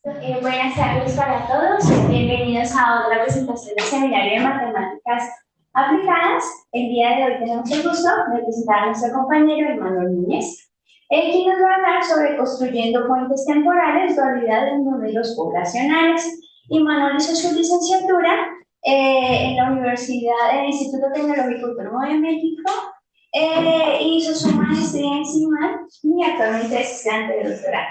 Buenas tardes para todos. Bienvenidos a otra presentación del Seminario de Matemáticas Aplicadas. El día de hoy tenemos el gusto de presentar a nuestro compañero Emanuel Núñez, quien nos va a hablar sobre construyendo puentes temporales, dualidad de modelos poblacionales. Emanuel hizo su licenciatura en la Universidad, en el Instituto Tecnológico Autónomo de México, hizo su maestría en CIMAN y actualmente es estudiante de doctorado.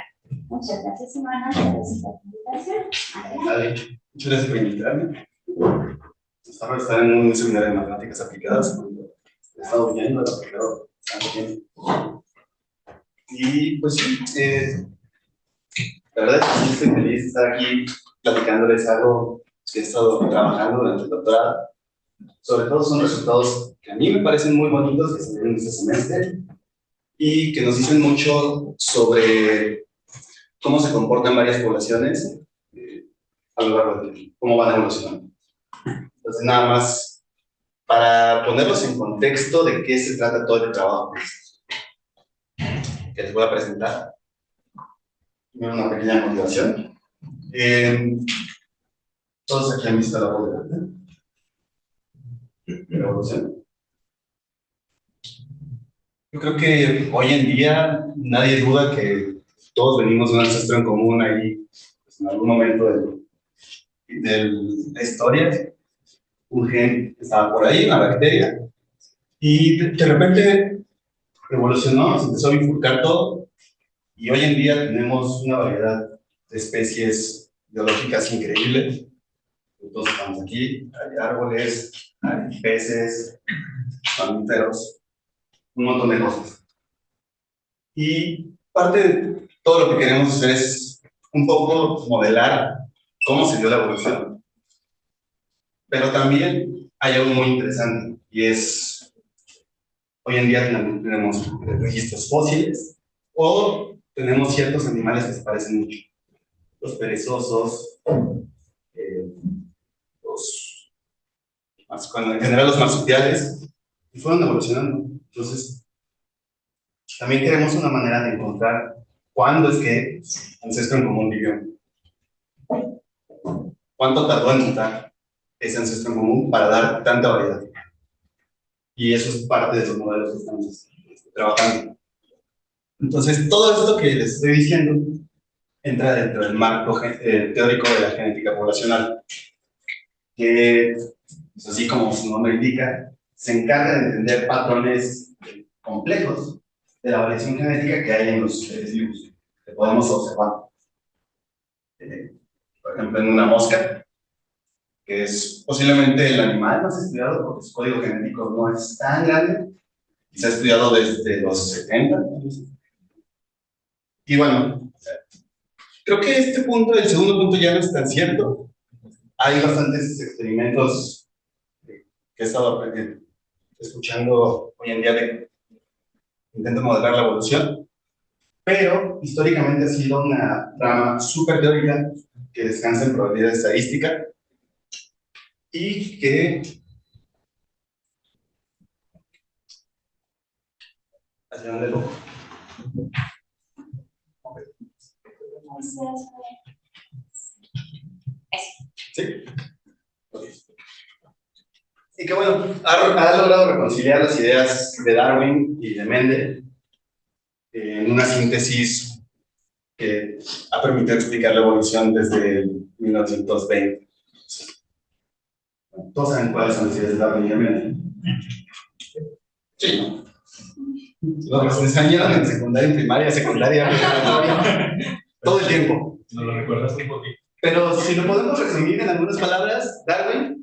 Muchas gracias, Ivana, por esta invitación. Vale, muchas gracias por invitarme. Estaba estar en un seminario de matemáticas aplicadas. He estado viendo, he aplicado bastante bien. Y pues sí, la verdad es que sí estoy feliz de estar aquí platicándoles algo que he estado trabajando durante el doctorado. Sobre todo son resultados que a mí me parecen muy bonitos que se dieron este semestre y que nos dicen mucho sobre cómo se comportan varias poblaciones a lo largo del tiempo, cómo van evolucionando. Entonces, nada más para ponerlos en contexto de qué se trata todo el trabajo que les voy a presentar. Primero una pequeña motivación. Todos aquí han visto la voz de la evolución. Yo creo que hoy en día nadie duda que todos venimos de un ancestro en común ahí, pues, en algún momento de la historia. Un gen estaba por ahí, una bacteria, y de repente evolucionó, se empezó a bifurcar todo, y hoy en día tenemos una variedad de especies biológicas increíbles. Entonces estamos aquí, hay árboles, hay peces, mamíferos, un montón de cosas. Y parte de todo lo que queremos hacer es un poco modelar cómo se dio la evolución. Pero también hay algo muy interesante, y es, hoy en día tenemos registros fósiles, o tenemos ciertos animales que se parecen mucho. Los perezosos, los, en general los marsupiales, y fueron evolucionando. Entonces, también queremos una manera de encontrar cuándo es que ancestro en común vivió. ¿Cuánto tardó en mutar ese ancestro en común para dar tanta variedad? Y eso es parte de los modelos que estamos trabajando. Entonces, todo esto que les estoy diciendo entra dentro del marco teórico de la genética poblacional, que, pues así como su nombre indica, se encarga de entender patrones complejos de la variación genética que hay en los seres vivos, que podemos observar. Por ejemplo, en una mosca, que es posiblemente el animal más estudiado porque su código genético no es tan grande, y se ha estudiado desde los 70. Y bueno, creo que este punto, el segundo punto, ya no es tan cierto. Hay bastantes experimentos que he estado escuchando hoy en día de intento modelar la evolución, pero históricamente ha sido una rama súper teórica que descansa en probabilidad estadística y que hacia dónde lo ¿sí? Y que bueno, ha logrado reconciliar las ideas de Darwin y de Mendel en una síntesis que ha permitido explicar la evolución desde 1920. Todos saben cuáles son las ideas de Darwin y de Mendel. Sí, ¿no? Lo que nos enseñaron en secundaria, en primaria, secundaria, todo el tiempo. ¿No lo recuerdas un poquito? Pero si lo podemos resumir en algunas palabras, Darwin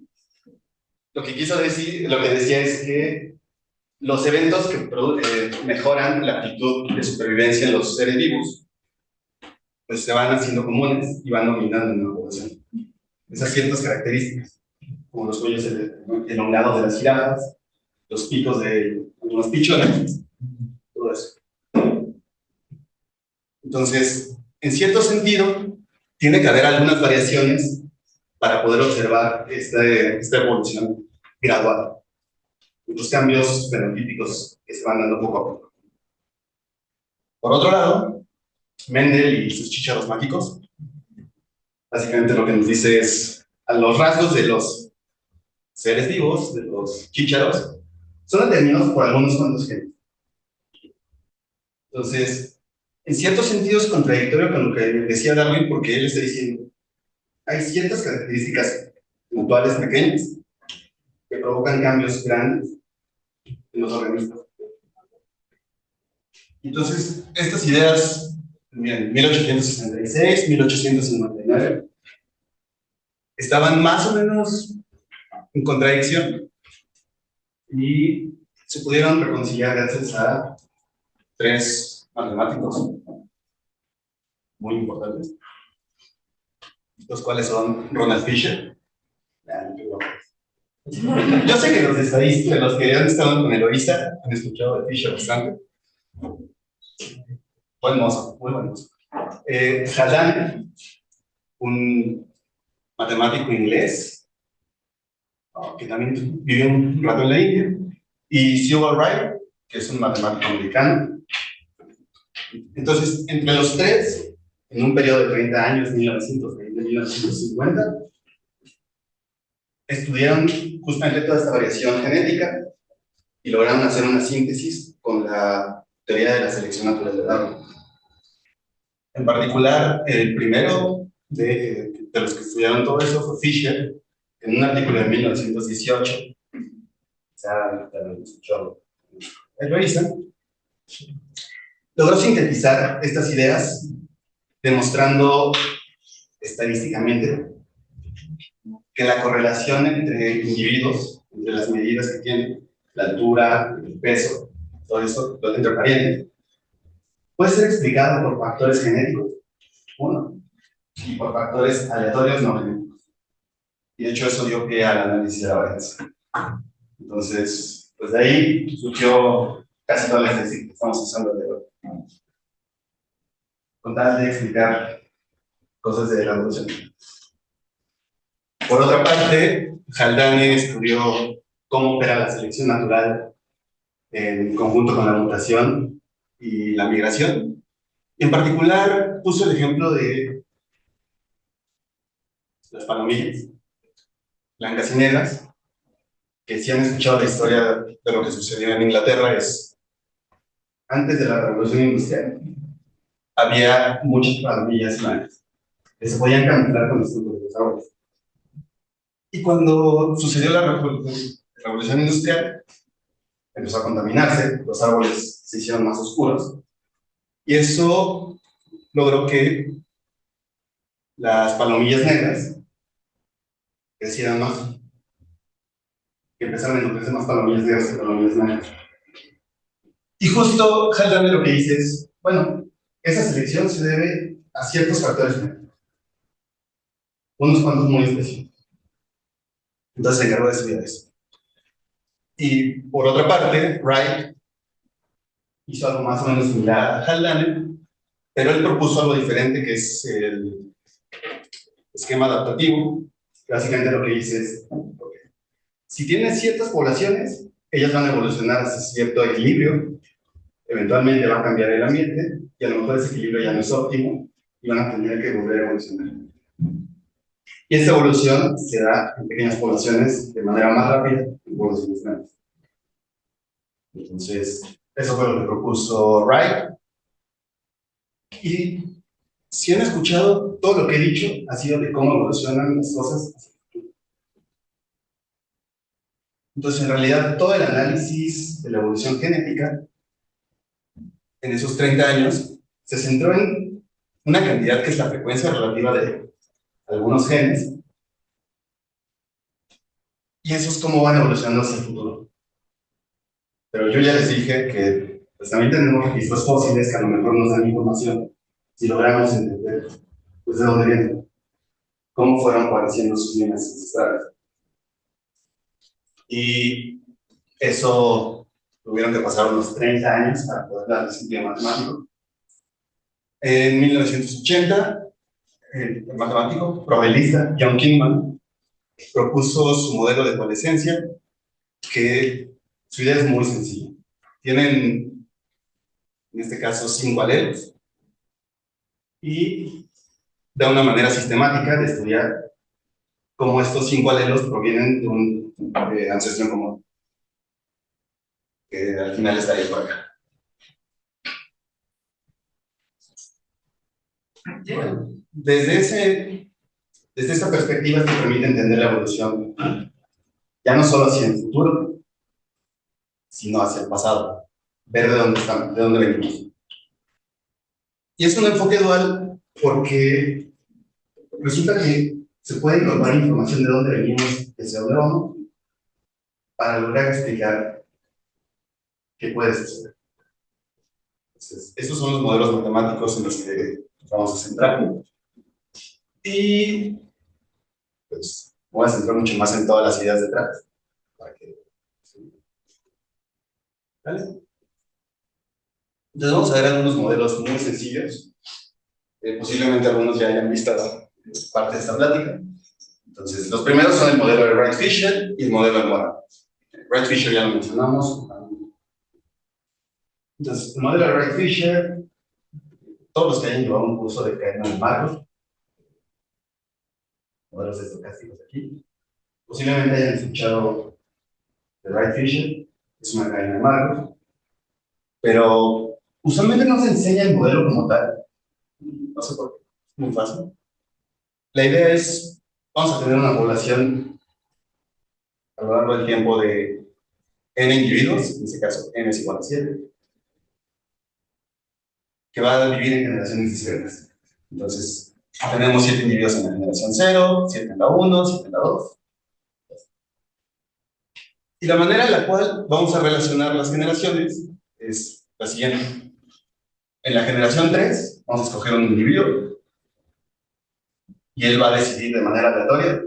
lo que quiso decir, lo que decía es que los eventos que mejoran la aptitud de supervivencia en los seres vivos, pues se van haciendo comunes y van dominando en la población. Esas ciertas características, como los cuellos elongados de las jirafas, los picos de algunos pichones, todo eso. Entonces, en cierto sentido, tiene que haber algunas variaciones para poder observar esta evolución gradual, los cambios fenotípicos que se van dando poco a poco. Por otro lado, Mendel y sus chícharos mágicos Básicamente lo que nos dice es a los rasgos de los seres vivos, de los chícharos, son determinados por algunos cuantos genes. Entonces, en cierto sentido es contradictorio con lo que decía Darwin, porque él está diciendo, hay ciertas características puntuales pequeñas que provocan cambios grandes en los organismos. Entonces, estas ideas, en 1866, 1859, estaban más o menos en contradicción y se pudieron reconciliar gracias a tres matemáticos muy importantes, los cuales son Ronald Fisher. Yo sé que los estadistas, los que han estado con el Eloísa, han escuchado de Fisher bastante. Buen mozo, muy buen mozo. Haldane, un matemático inglés, que también vivió un rato en la India, y Sewall Wright, que es un matemático americano. Entonces, entre los tres, en un periodo de 30 años, 1920-1950, estudiaron justamente toda esta variación genética y lograron hacer una síntesis con la teoría de la selección natural de Darwin. En particular, el primero de los que estudiaron todo eso fue Fisher, en un artículo de 1918. O sea, también escuchó el revista. Logró sintetizar estas ideas demostrando estadísticamente que la correlación entre individuos, entre las medidas que tienen, la altura, el peso, todo eso, entre parientes, puede ser explicado por factores genéticos, uno, y por factores aleatorios no genéticos. Y de hecho eso dio pie al análisis de la varianza. Entonces, pues de ahí surgió casi toda la estadística que estamos usando de hoy, con tal de explicar cosas de la evolución. Por otra parte, Haldane estudió cómo opera la selección natural en conjunto con la mutación y la migración. En particular, puso el ejemplo de las palomillas, blancas y negras, que si han escuchado la historia de lo que sucedió en Inglaterra, es antes de la Revolución Industrial, había muchas palomillas blancas que se podían camuflar con los frutos de los árboles. Y cuando sucedió la Revolución Industrial, empezó a contaminarse, los árboles se hicieron más oscuros, y eso logró que las palomillas negras crecieran más, que empezaron a encontrarse más palomillas negras que palomillas blancas. Y justo Haldane lo que dice es, bueno, esa selección se debe a ciertos factores genéticos, unos cuantos muy específicos. Entonces se encargó de estudiar eso. Y por otra parte, Wright hizo algo más o menos similar a Haldane, pero él propuso algo diferente, que es el esquema adaptativo. Básicamente lo que dice es, okay, si tienes ciertas poblaciones, ellas van a evolucionar hacia cierto equilibrio, eventualmente va a cambiar el ambiente, y a lo mejor ese equilibrio ya no es óptimo, y van a tener que volver a evolucionar. Y esta evolución se da en pequeñas poblaciones de manera más rápida que en poblaciones grandes. Entonces, eso fue lo que propuso Wright. Y si han escuchado, todo lo que he dicho ha sido de cómo evolucionan las cosas. Entonces, en realidad, todo el análisis de la evolución genética en esos 30 años se centró en una cantidad que es la frecuencia relativa de algunos genes, y eso es cómo van evolucionando hacia el futuro. Pero yo ya les dije que pues, también tenemos registros fósiles que a lo mejor nos dan información si logramos entender pues, de dónde vienen, cómo fueron apareciendo sus líneas ancestrales. Y eso tuvieron que pasar unos 30 años para poder darle sentido matemático. En 1980, el matemático probabilista John Kingman propuso su modelo de coalescencia, que su idea es muy sencilla. Tienen, en este caso, 5 alelos, y da una manera sistemática de estudiar cómo estos 5 alelos provienen de un ancestro en común, que al final estaría por acá. Desde esta perspectiva te permite entender la evolución, ya no solo hacia el futuro, sino hacia el pasado, ver de dónde venimos. Y es un enfoque dual porque resulta que se puede incorporar información de dónde venimos, hacia dónde vamos, para lograr explicar qué puede suceder. Entonces, estos son los modelos matemáticos en los que nos vamos a centrar. Y pues voy a centrar mucho más en todas las ideas detrás. Para que, ¿sí? ¿Vale? Entonces vamos a ver algunos modelos muy sencillos. Posiblemente algunos ya hayan visto parte de esta plática. Entonces, los primeros son el modelo de Wright-Fisher y el modelo de Moran. Wright-Fisher ya lo mencionamos. Entonces, el modelo de Wright-Fisher, todos los que hayan llevado un curso de cadena de Markov, modelos estocásticos aquí, posiblemente hayan escuchado de Wright-Fisher, es una cadena de Markov, pero usualmente no se enseña el modelo como tal. No sé por qué, es muy fácil. La idea es, vamos a tener una población a lo largo del tiempo de n individuos, en este caso n es igual a 7, que va a dividir en generaciones diferentes. Entonces, tenemos 7 individuos en la generación 0, 7 en la 1, 7 en la 2. Y la manera en la cual vamos a relacionar las generaciones es la siguiente. En la generación 3, vamos a escoger un individuo y él va a decidir de manera aleatoria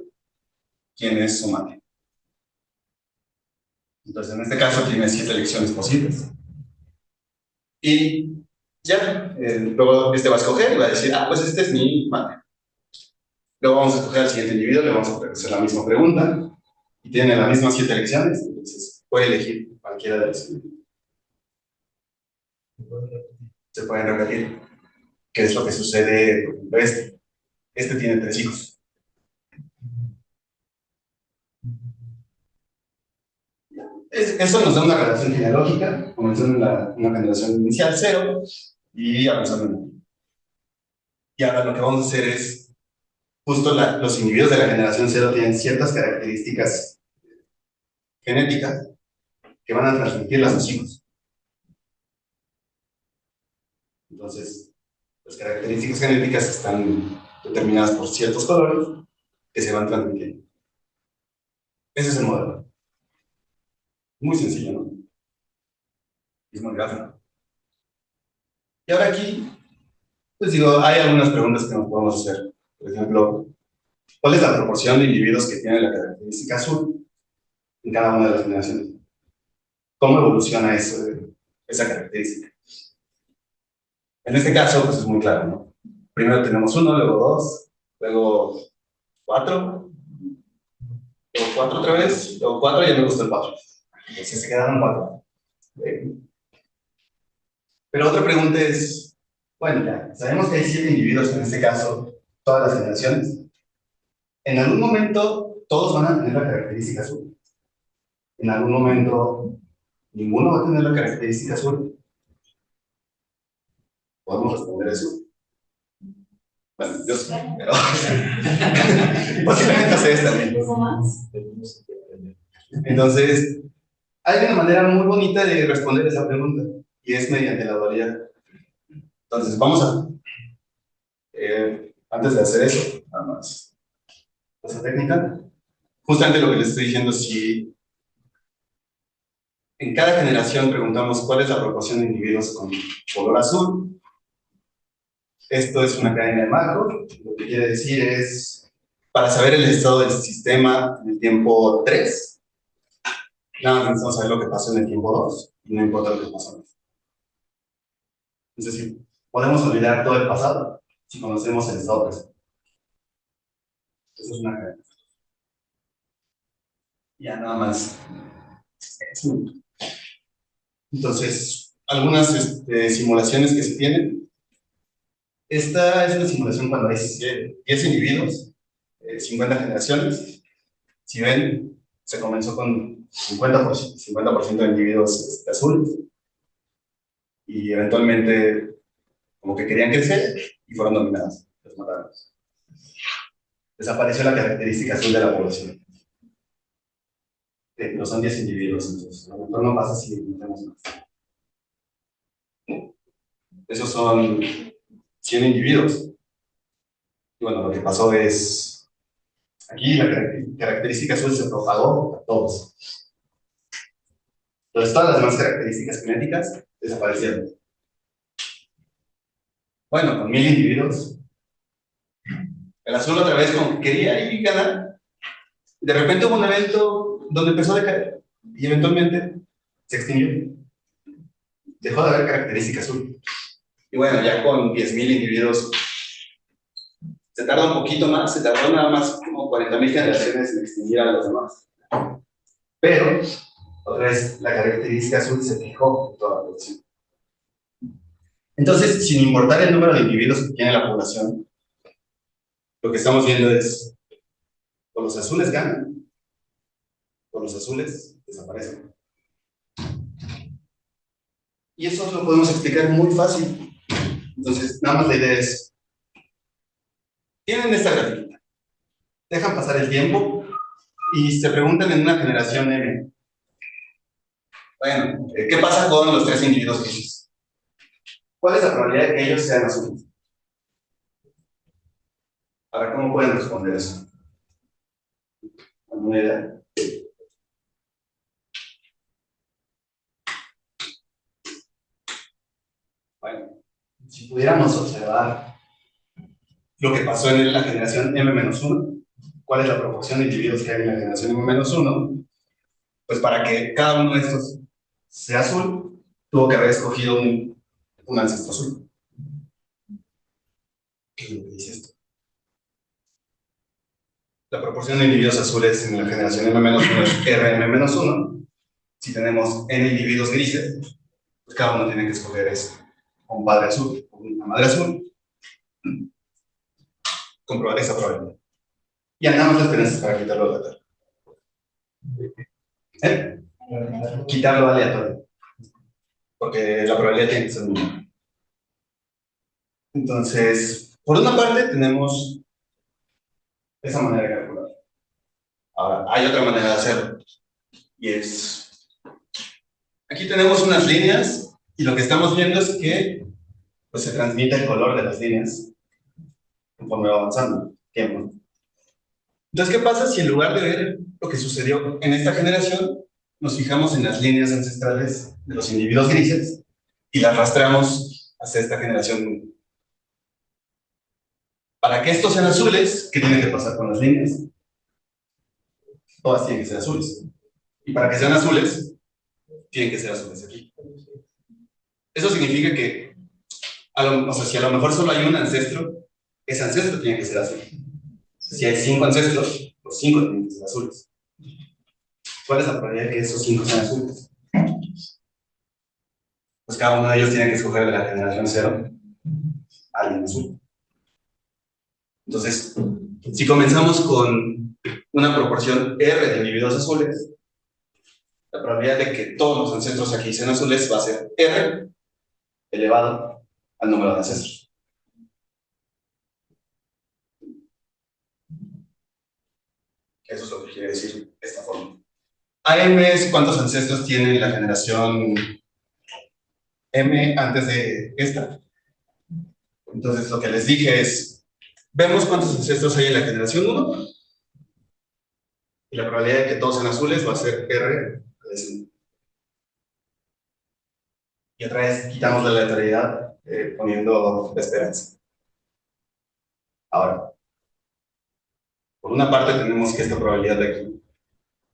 quién es su madre. Entonces, en este caso, tiene 7 elecciones posibles. Y ya, luego este va a escoger y va a decir, ah, pues este es mi madre. Luego vamos a escoger al siguiente individuo, le vamos a hacer la misma pregunta y tiene las mismas 7 elecciones, entonces puede elegir cualquiera de las. Se pueden repetir. ¿Qué es lo que sucede? Por ejemplo, este tiene 3 hijos. Eso nos da una relación genealógica, comenzando en una generación inicial 0 y avanzando en 1. Y ahora lo que vamos a hacer es, justo los individuos de la generación 0 tienen ciertas características genéticas que van a transmitirlas a sus hijos. Entonces, las características genéticas están determinadas por ciertos colores que se van transmitiendo. Ese es el modelo. Muy sencillo, ¿no? Es muy gráfico. Y ahora aquí, pues digo, hay algunas preguntas que nos podemos hacer. Por ejemplo, ¿cuál es la proporción de individuos que tienen la característica azul en cada una de las generaciones? ¿Cómo evoluciona esa característica? En este caso, pues es muy claro, ¿no? Primero tenemos 1, luego 2, luego 4, luego 4 otra vez, luego 4 y ya me gustó el 4. Entonces se quedaron 4. Pero otra pregunta es, bueno, ya, sabemos que hay 7 individuos en este caso, todas las generaciones. En algún momento, todos van a tener la característica azul. En algún momento, ninguno va a tener la característica azul. ¿Podemos responder eso? Bueno, yo sí, pero posiblemente ustedes también. Entonces, hay una manera muy bonita de responder esa pregunta, y es mediante la dualidad. Entonces, vamos a, antes de hacer eso, nada más, esa técnica, justamente lo que les estoy diciendo, si en cada generación preguntamos cuál es la proporción de individuos con color azul, esto es una cadena de Markov, lo que quiere decir es, para saber el estado del sistema en el tiempo 3, nada más necesitamos saber lo que pasó en el tiempo 2, y no importa lo que pasó en el. Es decir, podemos olvidar todo el pasado si conocemos el estado presente. Eso es una cadena. Ya nada más. Entonces, algunas simulaciones que se tienen Esta es una simulación cuando hay 10 individuos, 50 generaciones. Si ven, se comenzó con 50% de individuos azules y eventualmente como que querían crecer y fueron dominados, los mataron. Desapareció la característica azul de la población. No son 10 individuos, entonces a lo mejor no pasa si metemos más. Esos son 100 individuos. Y bueno, lo que pasó es, aquí la característica azul se propagó a todos. Entonces todas las demás características genéticas desaparecieron. Bueno, con 1000 individuos, el azul otra vez como quería ir y ganar. De repente hubo un evento donde empezó a decaer y eventualmente se extinguió. Dejó de haber característica azul. Y bueno, ya con 10.000 individuos se tarda un poquito más, se tardó nada más como 40.000 generaciones en extinguir a los demás. Pero, otra vez, la característica azul se fijó en toda la población. Entonces, sin importar el número de individuos que tiene la población, lo que estamos viendo es, o los azules ganan, o los azules desaparecen. Y eso lo podemos explicar muy fácil. Entonces, nada más la idea es, tienen esta gráfica, dejan pasar el tiempo y se preguntan en una generación M, bueno, ¿qué pasa con los 3 individuos grises? ¿Cuál es la probabilidad de que ellos sean azules? Ahora, ¿cómo pueden responder eso? ¿Alguna idea? Bueno, si pudiéramos observar lo que pasó en la generación M-1, ¿cuál es la proporción de individuos que hay en la generación M-1? Pues para que cada uno de estos sea azul, tuvo que haber escogido un ancestro azul. ¿Qué es lo que dice esto? La proporción de individuos azules en la generación M-1 es RM-1. Si tenemos N individuos grises, pues cada uno tiene que escoger un padre azul o una madre azul. Comprobar esa probabilidad. Y andamos las tendencias para quitarlo aleatorio. ¿Eh? Quitarlo aleatorio. Porque la probabilidad tiene que ser nula. Entonces, por una parte tenemos esa manera de calcular. Ahora, hay otra manera de hacerlo. Y es, aquí tenemos unas líneas y lo que estamos viendo es que pues, se transmite el color de las líneas conforme va avanzando el tiempo. Entonces, ¿qué pasa si en lugar de ver lo que sucedió en esta generación, nos fijamos en las líneas ancestrales de los individuos grises y las rastreamos hacia esta generación? Para que estos sean azules, ¿qué tiene que pasar con las líneas? Todas tienen que ser azules. Y para que sean azules, tienen que ser azules aquí. Eso significa que, o sea, si a lo mejor solo hay un ancestro, ese ancestro tiene que ser azul. Si hay 5 ancestros, los 5 tienen que ser azules. ¿Cuál es la probabilidad de que esos 5 sean azules? Pues cada uno de ellos tiene que escoger de la generación 0 a alguien azul. Entonces, si comenzamos con una proporción R de individuos azules, la probabilidad de que todos los ancestros aquí sean azules va a ser R elevado al número de ancestros. Eso es lo que quiere decir esta forma. AM es cuántos ancestros tiene la generación M antes de esta. Entonces, lo que les dije es, vemos cuántos ancestros hay en la generación 1 y la probabilidad de que todos sean azules va a ser R. Y otra vez quitamos la aleatoriedad poniendo la esperanza. Ahora, por una parte tenemos que esta probabilidad de aquí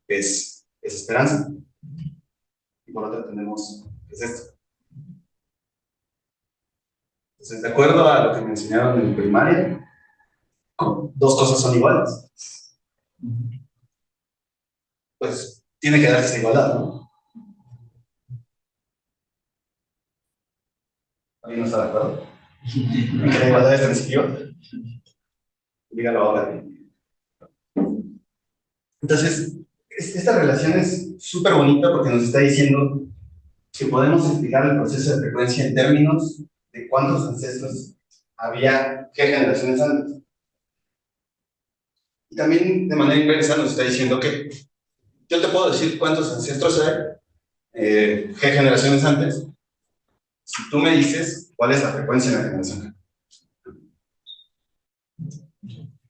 es esperanza. Y por otra tenemos que es esto. Entonces, de acuerdo a lo que me enseñaron en primaria, dos cosas son iguales. Pues tiene que darse esa igualdad, ¿no? ¿Alguien no está de acuerdo? en que la igualdad es transitiva. Dígalo ahora. Entonces, esta relación es súper bonita porque nos está diciendo que podemos explicar el proceso de frecuencia en términos de cuántos ancestros había, qué generaciones antes. Y también de manera inversa nos está diciendo que yo te puedo decir cuántos ancestros hay, qué generaciones antes, si tú me dices cuál es la frecuencia de la generación.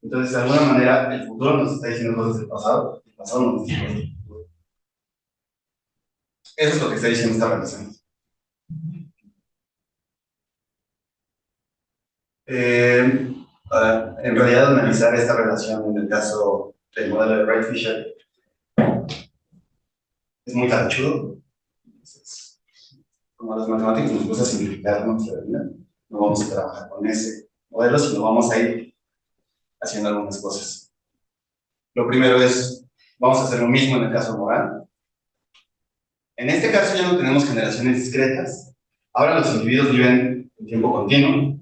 Entonces, de alguna manera, el futuro nos está diciendo cosas del pasado, el pasado nos dice cosas del futuro. Eso es lo que está diciendo esta relación. Para en realidad analizar esta relación en el caso del modelo de Wright-Fisher es muy cachudo. Como a los matemáticos nos gusta simplificar nuestra vida, no vamos a trabajar con ese modelo, sino vamos a ir haciendo algunas cosas. Lo primero es, vamos a hacer lo mismo en el caso moral. En este caso ya no tenemos generaciones discretas. Ahora los individuos viven en tiempo continuo.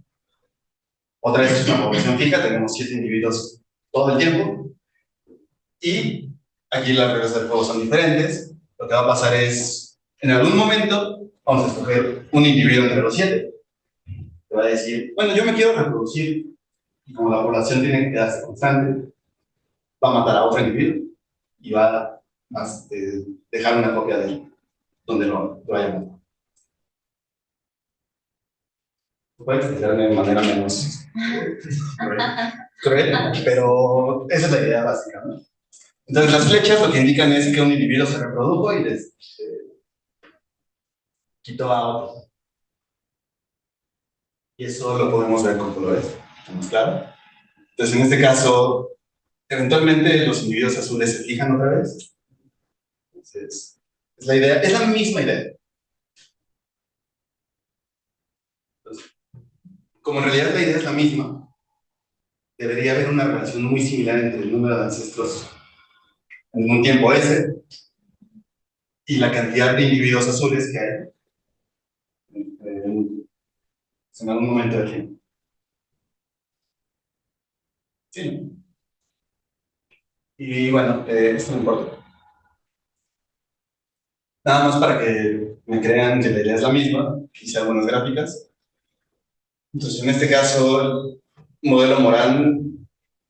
Otra vez es una población fija, tenemos 7 individuos todo el tiempo. Y aquí las reglas del juego son diferentes. Lo que va a pasar es, en algún momento, vamos a escoger un individuo entre los 7. Te va a decir, bueno, yo me quiero reproducir. Y como la población tiene que quedarse constante, va a matar a otro individuo y va a dejar una copia de él donde lo haya matado. Puede explicarme de manera menos cruel, pero esa es la idea básica, ¿no? Entonces, las flechas lo que indican es que un individuo se reprodujo y les quitó a otro. Y eso lo podemos ver con colores, ¿estamos claro? Entonces, en este caso, eventualmente los individuos azules se fijan otra vez. Entonces, es la idea, es la misma idea. Entonces, como en realidad la idea es la misma, debería haber una relación muy similar entre el número de ancestros en un tiempo S y la cantidad de individuos azules que hay en algún momento del tiempo. Sí. Y bueno, esto no importa. Nada más para que me crean que la idea es la misma, hice algunas gráficas. Entonces, en este caso, el modelo moral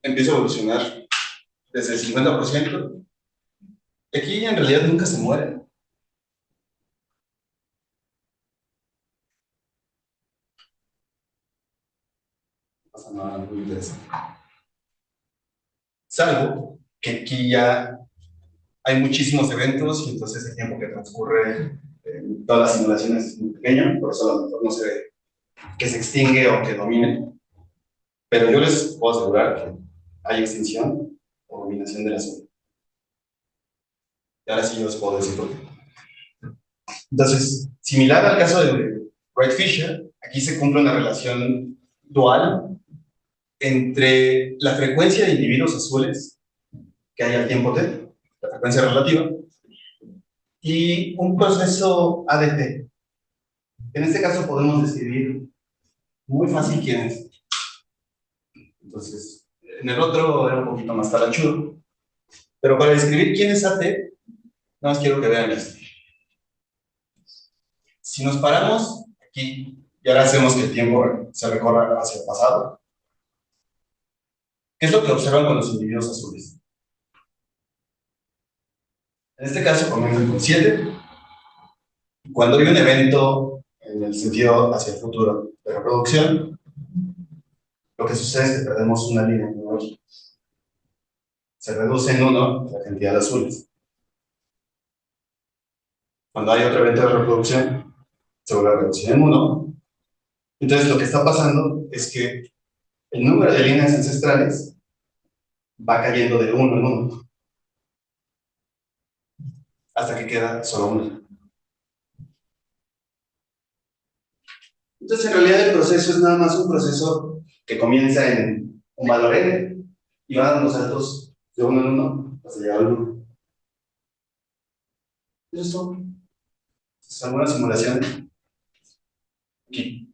empieza a evolucionar desde el 50%. Aquí en realidad nunca se muere. No pasa nada muy interesante. Salvo que aquí ya hay muchísimos eventos y entonces el tiempo que transcurre en todas las simulaciones es muy pequeño, por eso a lo mejor no se ve que se extingue o que domine. Pero yo les puedo asegurar que hay extinción o dominación de la zona. Y ahora sí yo les puedo decir por qué. Entonces, similar al caso de Wright-Fisher, aquí se cumple una relación dual entre la frecuencia de individuos azules que hay al tiempo t, la frecuencia relativa, y un proceso ADT. En este caso podemos describir muy fácil quién es. Entonces, en el otro era un poquito más talachudo, pero para describir quién es AT, nada más quiero que vean esto. Si nos paramos aquí y ahora hacemos que el tiempo se recorra hacia el pasado, ¿qué es lo que observan con los individuos azules? En este caso comienzan con 7. Cuando hay un evento en el sentido hacia el futuro de reproducción, lo que sucede es que perdemos una línea cronológica. Se reduce en 1 la cantidad de azules. Cuando hay otro evento de reproducción, se vuelve a reducir en 1. Entonces lo que está pasando es que el número de líneas ancestrales va cayendo de 1 en 1 hasta que queda solo una. Entonces, en realidad, el proceso es nada más un proceso que comienza en un valor n y va dando saltos de 1 en 1 hasta llegar al 1. Eso es todo. Es alguna simulación aquí.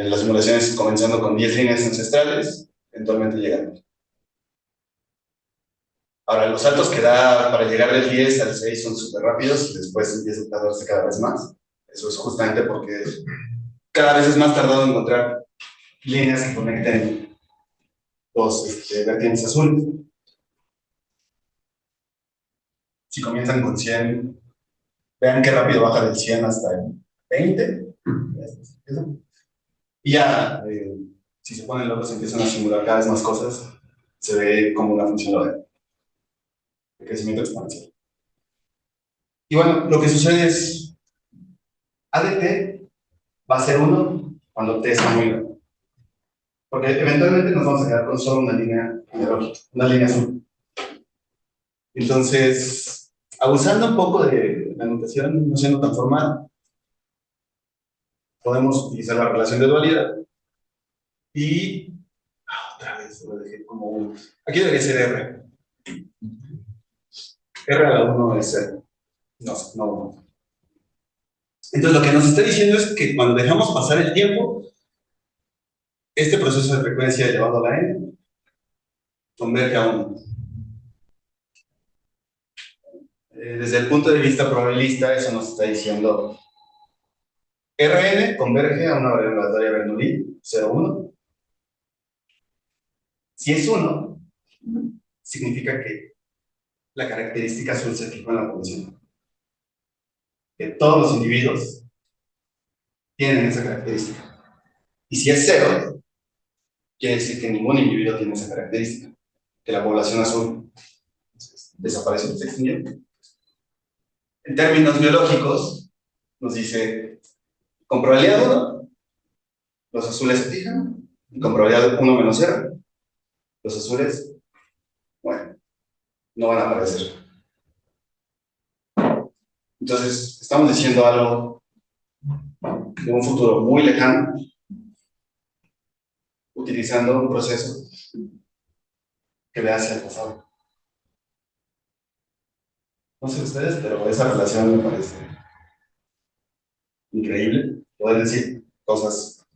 las simulaciones comenzando con 10 líneas ancestrales, eventualmente llegando. Ahora, los saltos que da para llegar del 10 al 6 son súper rápidos y después empieza a tardarse cada vez más. Eso es justamente porque cada vez es más tardado encontrar líneas que conecten dos vertientes azules. Si comienzan con 100, vean qué rápido baja del 100 hasta el 20. Y ya, si se ponen locos, empiezan a simular cada vez más cosas, se ve como una función logarítmica de crecimiento exponencial. Y bueno, lo que sucede es, ADT va a ser 1 cuando T sea muy grande. Porque eventualmente nos vamos a quedar con solo una línea ideológica, una línea azul. Entonces, abusando un poco de la notación, no siendo tan formal, podemos utilizar la relación de dualidad y otra vez lo dejé como 1. Aquí debería ser R. R a la 1 es 0. No 1. Entonces, lo que nos está diciendo es que cuando dejamos pasar el tiempo, este proceso de frecuencia elevado a la n converge a 1. Desde el punto de vista probabilista, eso nos está diciendo Rn converge a una variable aleatoria Bernoulli, 0, 1. Si es 1, significa que la característica azul se fijó en la población. Que todos los individuos tienen esa característica. Y si es 0, quiere decir que ningún individuo tiene esa característica. Que la población azul desapareció, se extinguió. En términos biológicos, nos dice, con probabilidad 1, los azules se fijan, y con probabilidad 1 menos 0, los azules, bueno, no van a aparecer. Entonces, estamos diciendo algo de un futuro muy lejano, utilizando un proceso que ve hacia el pasado. No sé ustedes, pero esa relación me parece increíble. Poder decir cosas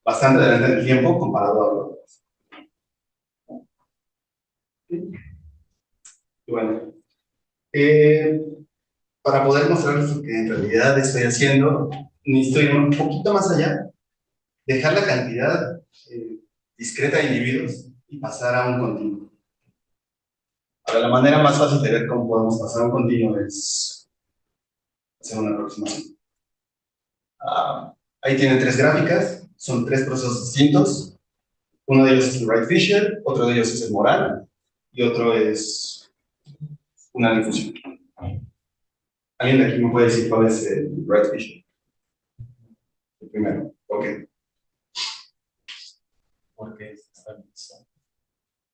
bastante adelante en el tiempo comparado a lo demás. Y bueno, para poder mostrarles lo que en realidad estoy haciendo, necesito ir un poquito más allá, dejar la cantidad discreta de individuos y pasar a un continuo. Ahora, la manera más fácil de ver cómo podemos pasar a un continuo es hacer una aproximación. Ahí tienen 3 gráficas, son 3 procesos distintos. Uno de ellos es el Wright-Fisher, otro de ellos es el Moral y otro es una difusión. ¿Alguien de aquí me puede decir cuál es el Wright-Fisher? El primero, ¿por qué? Porque se estabiliza.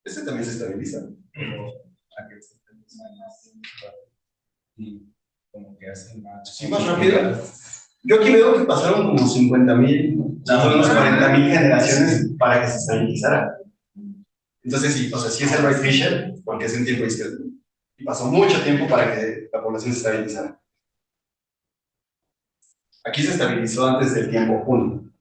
Este también se estabiliza. Pero a que se estabiliza más y como que hace más. Sí, más rápido. Yo aquí veo que pasaron como 50,000, más o menos 40,000 generaciones para que se estabilizara. Entonces, sí, o sea, sí es el Wright-Fisher, porque es en tiempo discreto. Y pasó mucho tiempo para que la población se estabilizara. Aquí se estabilizó antes del tiempo 1.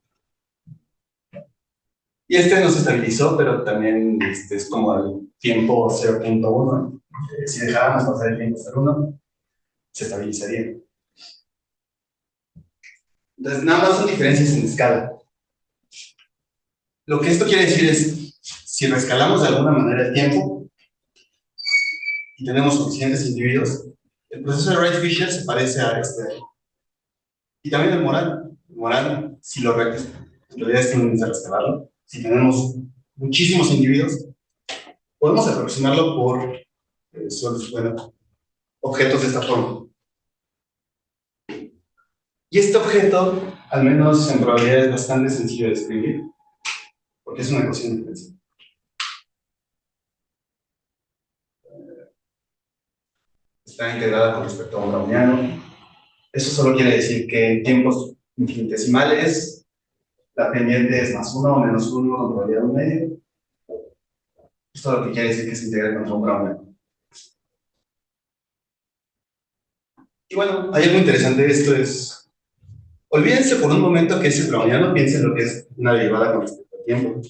Y este no se estabilizó, pero también es como el tiempo 0.1. Si dejábamos pasar el tiempo 0.1, se estabilizaría. Entonces, nada más son diferencias en escala. Lo que esto quiere decir es, si reescalamos de alguna manera el tiempo y tenemos suficientes individuos, el proceso de Wright-Fisher se parece a este de ahí. Y también el Moral. El Moral, si lo reescalamos, en realidad es que no necesita reescalarlo. Si tenemos muchísimos individuos, podemos aproximarlo por bueno, objetos de esta forma. Y este objeto, al menos en probabilidad, es bastante sencillo de escribir, porque es una ecuación diferencial. Está integrada con respecto a un browniano. Eso solo quiere decir que en tiempos infinitesimales, la pendiente es más 1 o menos 1 con probabilidad de 1/2. Esto lo que quiere decir que se integra contra un browniano. Y bueno, hay algo interesante de esto es, Olvídense por un momento que es browniano, piensen lo que es una derivada con respecto al tiempo.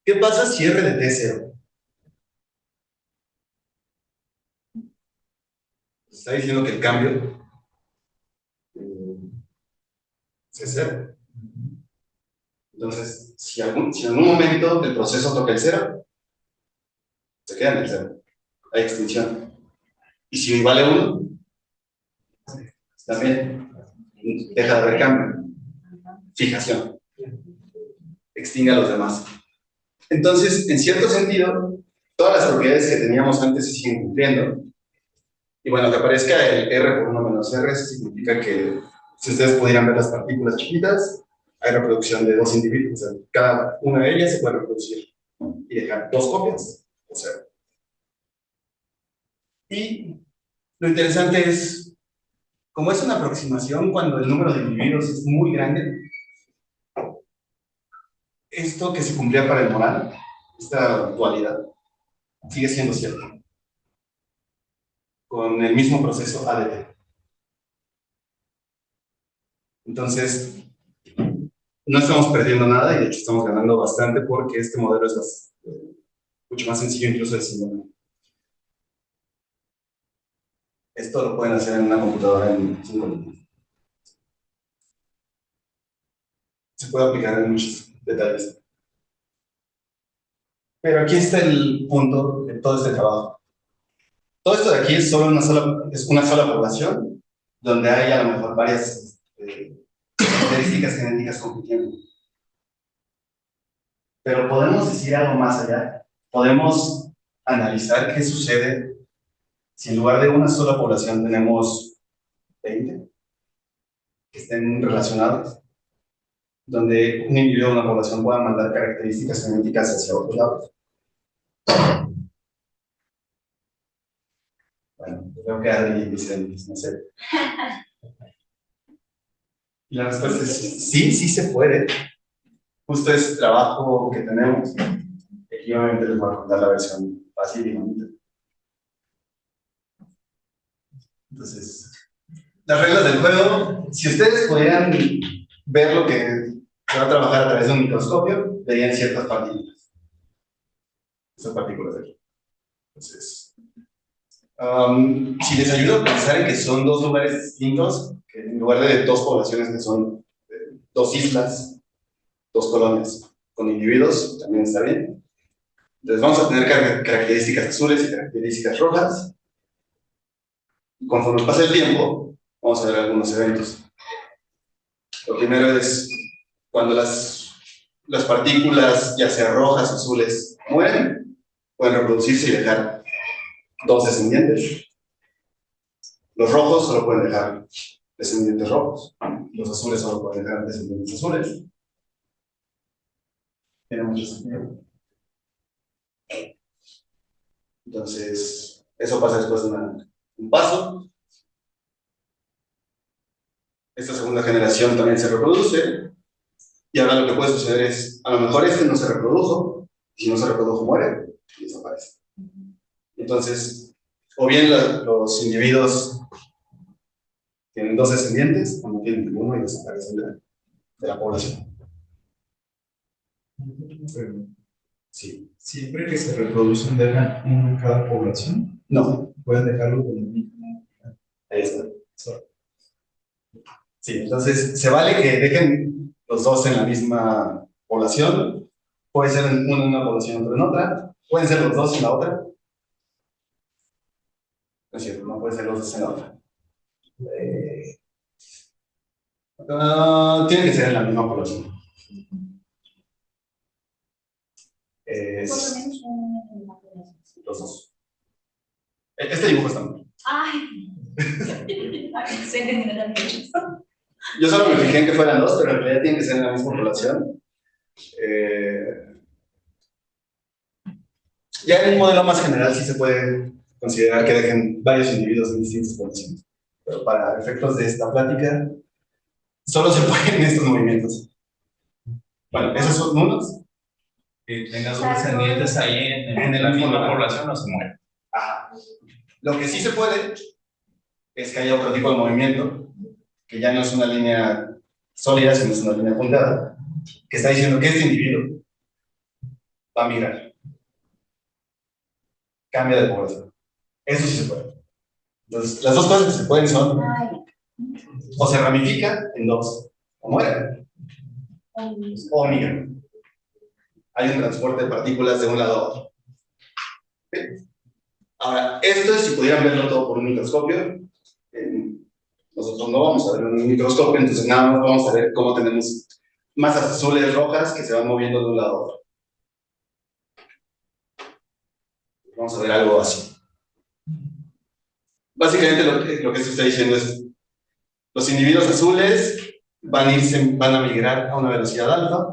¿Qué pasa si R de t es 0? Está diciendo que el cambio es 0. Entonces, si en algún momento el proceso toca el 0, se queda en el 0. Hay extinción. Y si vale 1, también deja de haber cambio. Fijación. Extingue a los demás. Entonces, en cierto sentido, todas las propiedades que teníamos antes se siguen cumpliendo. Y bueno, que aparezca el R por 1 menos R, eso significa que si ustedes pudieran ver las partículas chiquitas, hay reproducción de dos individuos. O sea, cada una de ellas se puede reproducir y dejar dos copias, o sea. Y lo interesante es, como es una aproximación cuando el número de individuos es muy grande, esto que se cumplía para el moral, esta dualidad, sigue siendo cierto. Con el mismo proceso ADT. Entonces, no estamos perdiendo nada y de hecho estamos ganando bastante porque este modelo es mucho más sencillo incluso de simular. Esto lo pueden hacer en una computadora en 5 minutos. Se puede aplicar en muchos detalles. Pero aquí está el punto de todo este trabajo. Todo esto de aquí es solo una sola población, donde hay a lo mejor varias características genéticas compitiendo. Pero podemos decir algo más allá. Podemos analizar qué sucede si en lugar de una sola población tenemos 20 que estén relacionados, donde un individuo de una población pueda mandar características genéticas hacia otros lados. Bueno, creo que Adri dice, no sé. Y la respuesta es sí, sí se puede. Justo es trabajo que tenemos. Aquí obviamente les voy a contar la versión fácil y bonita. Entonces, las reglas del juego, si ustedes pudieran ver lo que se va a trabajar a través de un microscopio, verían ciertas partículas. Estas partículas de aquí. Entonces, si les ayuda a pensar en que son dos lugares distintos, que en lugar de dos poblaciones que son dos islas, dos colonias con individuos, también está bien. Entonces vamos a tener características azules y características rojas. Conforme pasa el tiempo, vamos a ver algunos eventos. Lo primero es cuando las partículas, ya sea rojas o azules, mueren, pueden reproducirse y dejar dos descendientes. Los rojos solo pueden dejar descendientes rojos. Los azules solo pueden dejar descendientes azules. Tiene mucho sentido. Entonces, eso pasa después de un paso. Esta segunda generación también se reproduce. Y ahora lo que puede suceder es, a lo mejor este no se reprodujo, y si no se reprodujo, muere y desaparece. Entonces, o bien los individuos tienen dos descendientes, o no tienen ninguno y desaparecen de la población. Sí. ¿Siempre que se reproducen dejan uno en cada población? No. Pueden dejarlo con el mismo. Ahí está. Sí, entonces se vale que dejen los dos en la misma población. Puede ser uno en una población, otro en otra. Pueden ser los dos en la otra. No es cierto, no puede ser los dos en la otra. Tiene que ser en la misma población. Por lo menos una población. Los dos. Este dibujo está mal. Ay. Estoy entendiendo también eso. Yo solo me fijé en que fueran dos, pero en realidad tienen que ser en la misma población. Ya en un modelo más general sí se puede considerar que dejen varios individuos en distintas poblaciones. Pero para efectos de esta plática, solo se pueden estos movimientos. Bueno, esos son unos. Que tengan sus descendientes ahí en la misma población o se mueren. Ajá. Lo que sí se puede es que haya otro tipo de movimiento que ya no es una línea sólida, sino es una línea punteada, que está diciendo que este individuo va a migrar, cambia de población. Eso sí se puede. Entonces, las dos cosas que se pueden son, o se ramifica en dos, o muere, o migra. Hay un transporte de partículas de un lado a otro. ¿Sí? Ahora, esto es si pudieran verlo todo por un microscopio. Nosotros no vamos a ver un microscopio, entonces nada más vamos a ver cómo tenemos masas azules, rojas que se van moviendo de un lado a otro. Vamos a ver algo así. Básicamente lo que se está diciendo es, los individuos azules van a migrar a una velocidad alta,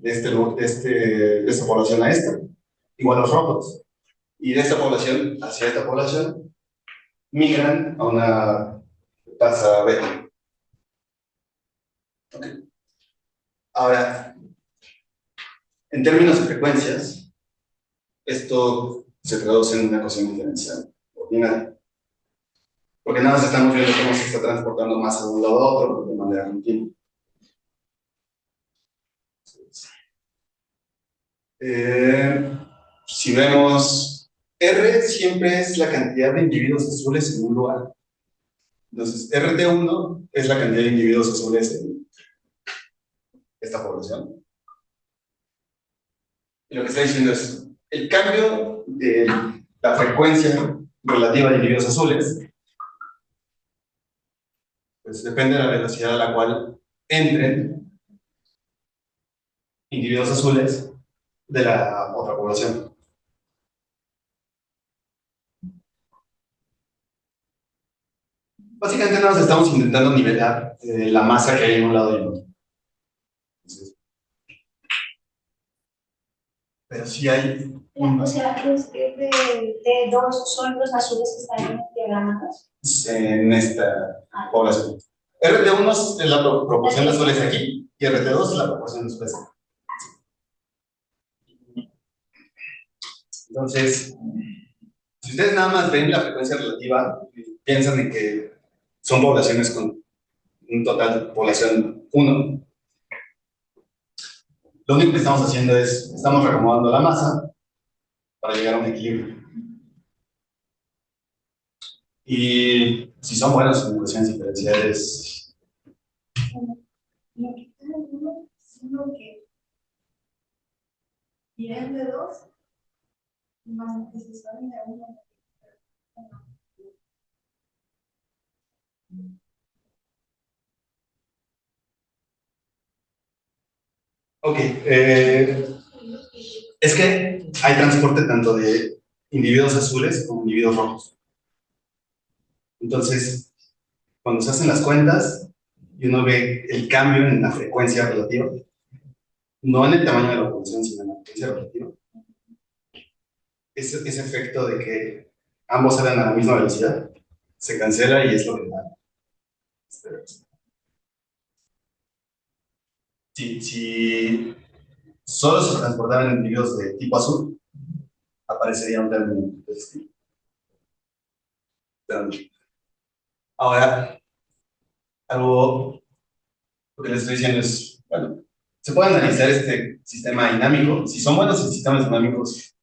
de esta población a esta, igual los rojos. Y de esta población hacia esta población, migran a una tasa beta. Okay. Ahora, en términos de frecuencias, esto se traduce en una ecuación diferencial ordinaria. Porque nada más estamos viendo cómo se está transportando masa de un lado a otro de manera continua. Si vemos, R siempre es la cantidad de individuos azules en un lugar. Entonces, RT1 es la cantidad de individuos azules en esta población. Y lo que está diciendo es, el cambio de la frecuencia relativa de individuos azules, pues depende de la velocidad a la cual entren individuos azules de la otra población. Básicamente nos estamos intentando nivelar la masa que hay en un lado y en otro. Entonces, pero sí hay... O sea, de dos son los azules que están en el diagrama 2. En esta población. RT1 es la proporción de azules aquí y RT2 es la proporción de azules aquí. Entonces, si ustedes nada más ven la frecuencia relativa, piensan en que son poblaciones con un total de población 1. Lo único que estamos haciendo es, estamos reacomodando la masa para llegar a un equilibrio. Y si son buenas en ecuaciones diferenciales, y en de 2 más que se salen de 1. ok, es que hay transporte tanto de individuos azules como individuos rojos. Entonces, cuando se hacen las cuentas y uno ve el cambio en la frecuencia relativa, no en el tamaño de la población, sino en la frecuencia relativa, ese efecto de que ambos salen a la misma velocidad se cancela y es lo que da. Si solo se transportaran individuos de tipo azul, aparecería un término de este tipo. Ahora, algo lo que les estoy diciendo es, bueno, se puede analizar este sistema dinámico. Si son buenos en sistemas dinámicos,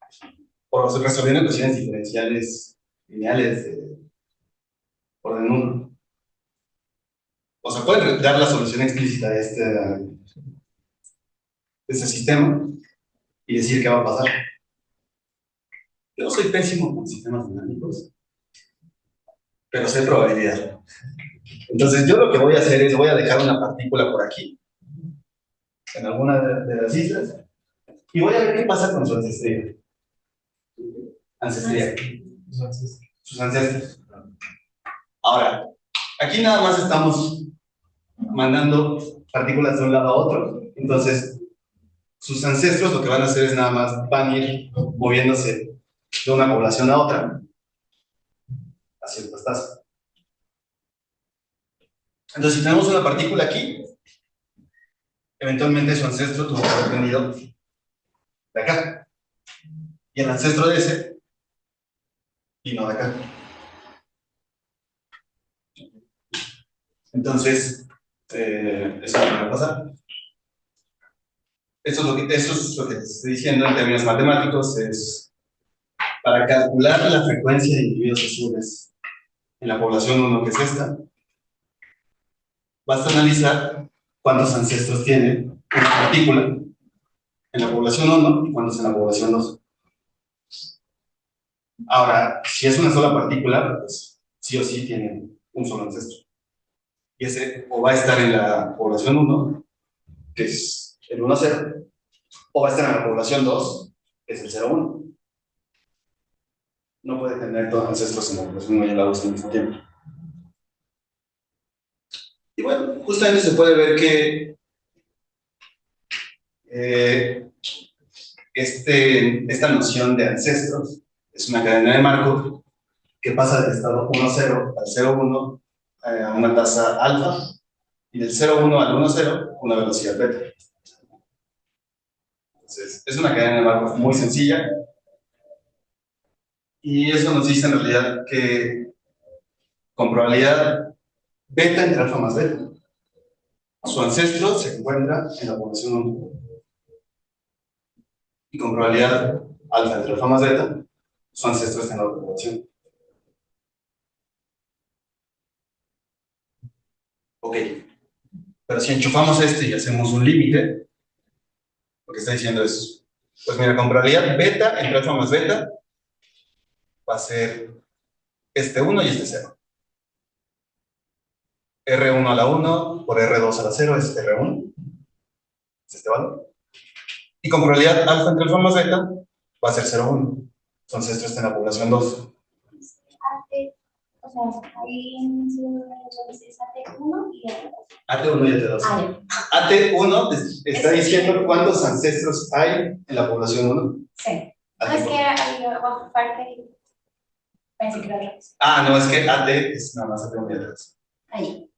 por resolviendo ecuaciones diferenciales lineales de orden 1. O sea, pueden dar la solución explícita de este sistema y decir qué va a pasar. Yo soy pésimo con sistemas dinámicos, pero sé probabilidad. Entonces, yo lo que voy a hacer es, voy a dejar una partícula por aquí, en alguna de las islas, y voy a ver qué pasa con su ancestría. Ancestría. Sus ancestros. Ahora, aquí nada más estamos mandando partículas de un lado a otro, entonces sus ancestros lo que van a hacer es nada más van a ir moviéndose de una población a otra a ciertas tasas. Entonces, si tenemos una partícula aquí, eventualmente su ancestro tuvo que haber venido de acá. Y el ancestro de ese vino de acá. Entonces, eso es lo que va a pasar. Eso es lo que te estoy diciendo en términos matemáticos, es para calcular la frecuencia de individuos azules en la población 1, que es esta, basta analizar cuántos ancestros tiene una partícula en la población 1 y cuántos en la población 2. Ahora, si es una sola partícula, pues sí o sí tiene un solo ancestro. Y ese o va a estar en la población 1, que es el 1,0, o va a estar en la población 2, que es el 0,1. No puede tener dos ancestros en la población 1 y en la 2 al mismo tiempo. Y bueno, justamente se puede ver que esta noción de ancestros es una cadena de Markov que pasa del estado 1,0 al 0,1 a una tasa alfa, y del 0,1 al 1,0 una velocidad beta. Entonces, es una cadena de Markov muy sencilla, y eso nos dice en realidad que con probabilidad beta entre alfa más beta, su ancestro se encuentra en la población 1. Y con probabilidad alfa entre alfa más beta, su ancestro está en la otra población. Ok, pero si enchufamos este y hacemos un límite, lo que está diciendo es, pues mira, con probabilidad beta entre alfa más beta va a ser este 1 y este 0. R1 a la 1 por R2 a la 0 es R1, es este valor. Y con probabilidad alfa entre alfa más beta va a ser 0,1. Entonces esto está en la población 2. O sea, ahí es AT1 y AT2. AT1 y AT2. Ah, AT1 te está diciendo cuántos ancestros hay en la población 1. sí. No, es que ahí abajo parte. Pensé que era otra cosa. Ah, no, es que AT es nada más AT1 y AT2. Ahí.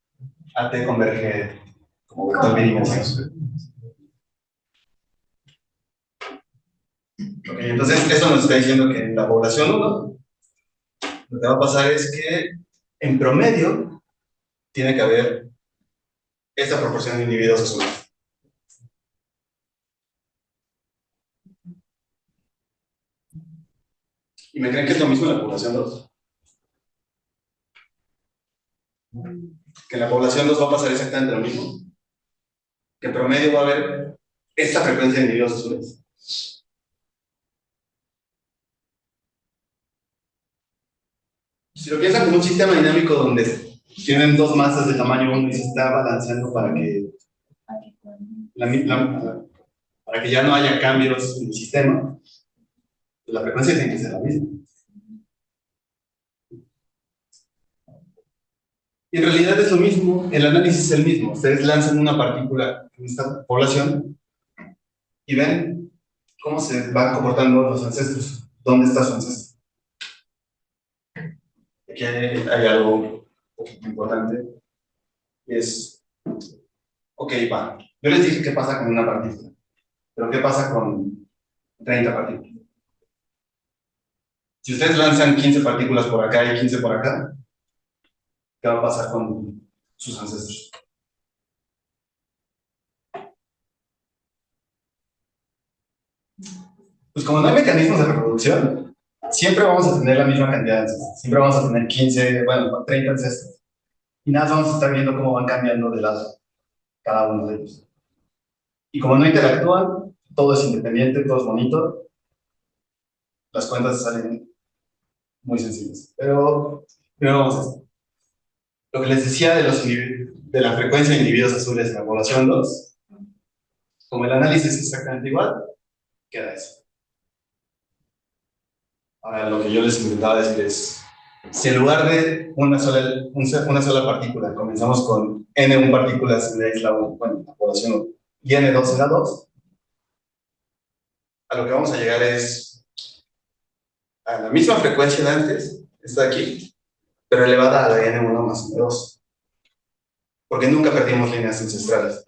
AT converge como vector bidimensional. Ok, entonces eso nos está diciendo que en la población 1 lo que va a pasar es que en promedio tiene que haber esta proporción de individuos azules. ¿Y me creen que es lo mismo en la población 2? Que en la población 2 va a pasar exactamente lo mismo. Que en promedio va a haber esta frecuencia de individuos azules. Si lo piensan como un sistema dinámico donde tienen dos masas de tamaño 1 y se está balanceando para que para que ya no haya cambios en el sistema, la frecuencia tiene que ser la misma. Y en realidad es lo mismo, el análisis es el mismo. Ustedes lanzan una partícula en esta población y ven cómo se van comportando los ancestros. ¿Dónde está su ancestro? Aquí hay algo importante. Es, ok, va. Yo les dije qué pasa con una partícula, pero ¿qué pasa con 30 partículas? Si ustedes lanzan 15 partículas por acá y 15 por acá, ¿qué va a pasar con sus ancestros? Pues como no hay mecanismos de reproducción, siempre vamos a tener la misma cantidad de ancestros. Siempre vamos a tener 15, bueno, 30 ancestros. Y nada, vamos a estar viendo cómo van cambiando de lado cada uno de ellos. Y como no interactúan, todo es independiente, todo es bonito, las cuentas salen muy sencillas. Pero primero vamos a esto. Lo que les decía de la frecuencia de individuos azules en la población 2, como el análisis es exactamente igual, queda eso. Ahora, lo que yo les intentaba decir es, si en lugar de una sola partícula comenzamos con N1 partículas en la isla 1, bueno, en la población 1, y N2 en la 2, a lo que vamos a llegar es a la misma frecuencia de antes, está aquí, pero elevada a la N1 más N2, porque nunca perdimos líneas ancestrales.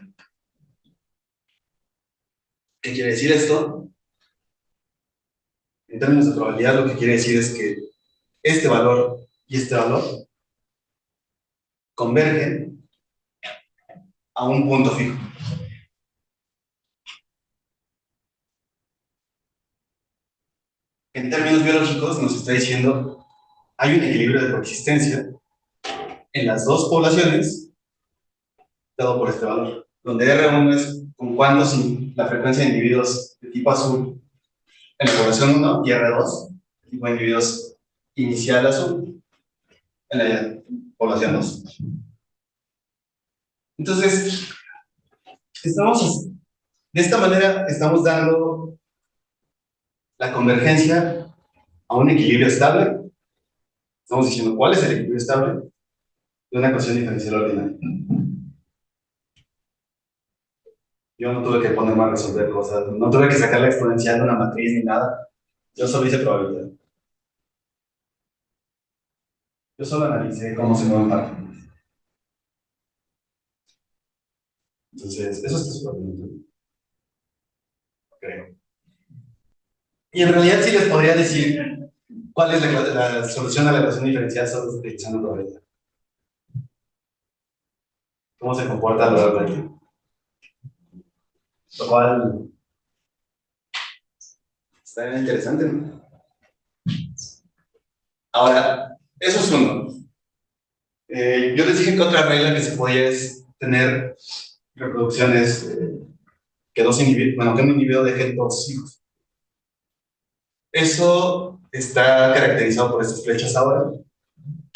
¿Qué quiere decir esto? En términos de probabilidad, lo que quiere decir es que este valor y este valor convergen a un punto fijo. En términos biológicos nos está diciendo, hay un equilibrio de coexistencia en las dos poblaciones, dado por este valor, donde R1 es con cuando sin la frecuencia de individuos de tipo azul en la población 1 y R2, el tipo de individuos inicial azul en la población 2. Entonces, de esta manera estamos dando la convergencia a un equilibrio estable. Estamos diciendo cuál es el equilibrio estable de una ecuación diferencial ordinaria. Yo no tuve que ponerme a resolver cosas, no tuve que sacar la exponencial de una matriz ni nada. Yo solo hice probabilidad. Yo solo analicé cómo se mueven partículas. Entonces, eso está súper bien, creo. Y en realidad sí les podría decir cuál es la solución a la ecuación diferencial solo utilizando probabilidad. Cómo se comporta a lo largo del tiempo. Lo cual está bien interesante, ¿no? Ahora, eso es uno. Yo les dije que otra regla que se podía es tener reproducciones que dos individuos, bueno, que un individuo deje dos hijos. Eso está caracterizado por estas flechas ahora.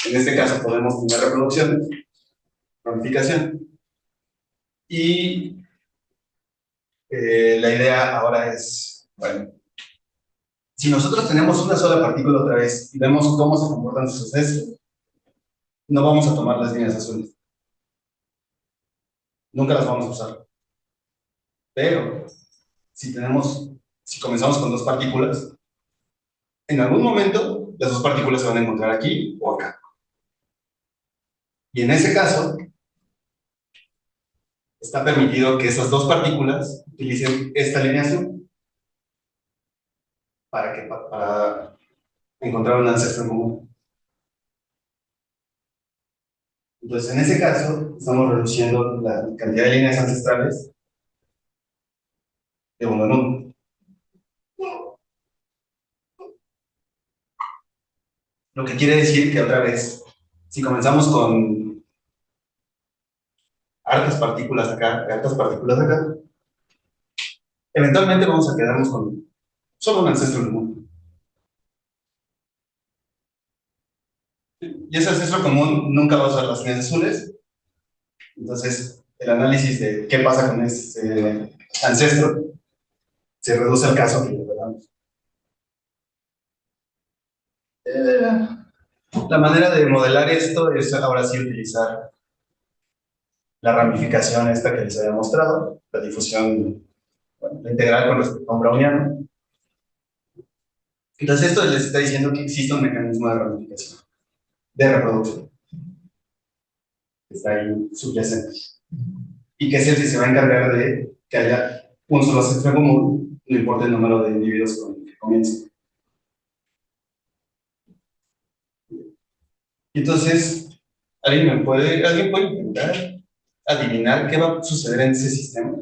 En este caso podemos tener reproducciones, ramificación. Y la idea ahora es, bueno, si nosotros tenemos una sola partícula otra vez y vemos cómo se comportan sus sucesos, no vamos a tomar las líneas azules. Nunca las vamos a usar. Pero, si comenzamos con dos partículas, en algún momento las dos partículas se van a encontrar aquí o acá. Y en ese caso, está permitido que esas dos partículas utilicen esta línea azul para encontrar un ancestro en común. Entonces, en ese caso, estamos reduciendo la cantidad de líneas ancestrales de uno en uno. Lo que quiere decir que otra vez, si comenzamos con hartas partículas acá, eventualmente vamos a quedarnos con solo un ancestro común. Y ese ancestro común nunca va a usar las líneas azules. Entonces, el análisis de qué pasa con ese ancestro se reduce al caso que le damos. La manera de modelar esto es ahora sí utilizar la ramificación esta que les había mostrado, la difusión, bueno, la integral con respecto a un browniano. Entonces esto les está diciendo que existe un mecanismo de ramificación, de reproducción, que está ahí subyacente, y que es el que se va a encargar de que haya un solo ancestro común, no importa el número de individuos con el que comiencen. Entonces, ¿alguien puede intentar adivinar qué va a suceder en ese sistema?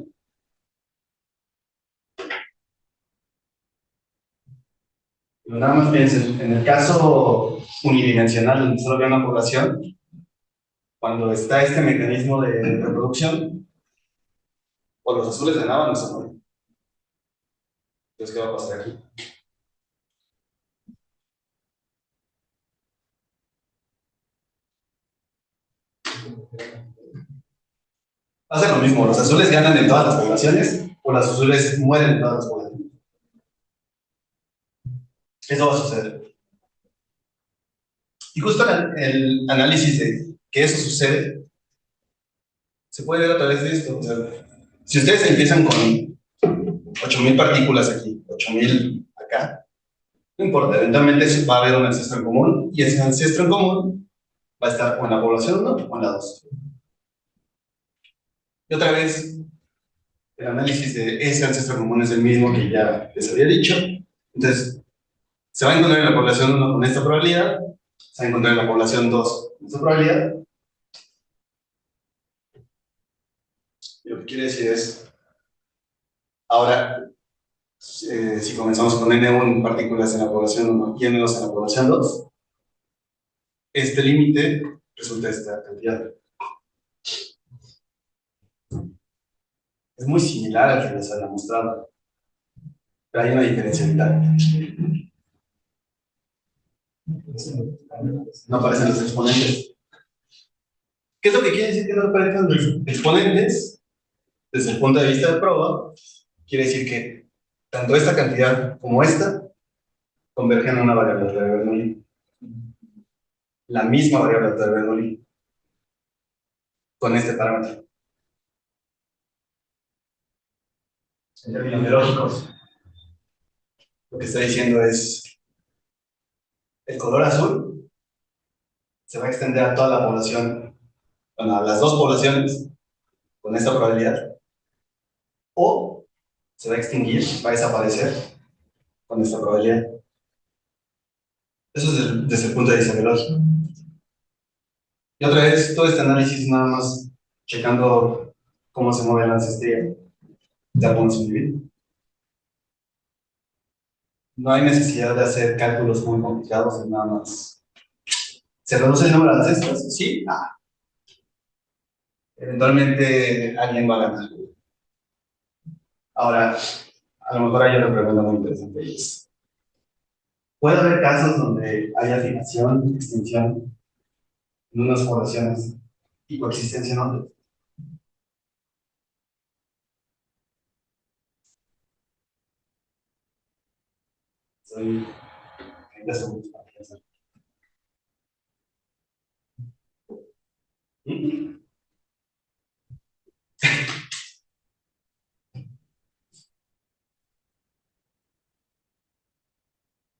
Pero nada más piensen, en el caso unidimensional donde solo había una población, cuando está este mecanismo de reproducción, o los azules ganaban o se morían. Entonces, ¿qué va a pasar aquí? Hacen lo mismo, los azules ganan en todas las poblaciones, o los azules mueren en todas las poblaciones. Eso va a suceder. Y justo el análisis de que eso sucede se puede ver a través de esto. O sea, si ustedes empiezan con 8.000 partículas aquí, 8.000 acá, no importa, eventualmente va a haber un ancestro en común, y ese ancestro en común va a estar o en la población 1 o en la 2. Y otra vez, el análisis de ese ancestro común es el mismo que ya les había dicho. Entonces, se va a encontrar en la población 1 con esta probabilidad, se va a encontrar en la población 2 con esta probabilidad. quiere decir es, ahora, si comenzamos con N1 partículas en la población 1 y N2 en la población 2, este límite resulta esta cantidad. Es muy similar al que les había mostrado, pero hay una diferencia vital. No aparecen los exponentes. ¿Qué es lo que quiere decir que no aparezcan los exponentes? Desde el punto de vista de prueba, quiere decir que tanto esta cantidad como esta convergen a una variable de Bernoulli. La misma variable de Bernoulli con este parámetro. En términos biológicos, lo que está diciendo es el color azul se va a extender a toda la población, bueno, a las dos poblaciones con esta probabilidad, o se va a extinguir, va a desaparecer con esta probabilidad. Eso es desde el punto de vista biológico. Y otra vez, todo este análisis nada más checando cómo se mueve la ancestría de algunos individuos. No hay necesidad de hacer cálculos muy complicados, nada más. ¿Se reduce el número de ancestros? Sí. Eventualmente alguien va a ganar. Ahora, a lo mejor hay otra pregunta muy interesante y es, ¿puede haber casos donde haya fijación, extinción en unas poblaciones y coexistencia en otras? Soy 30 segundos para pensar.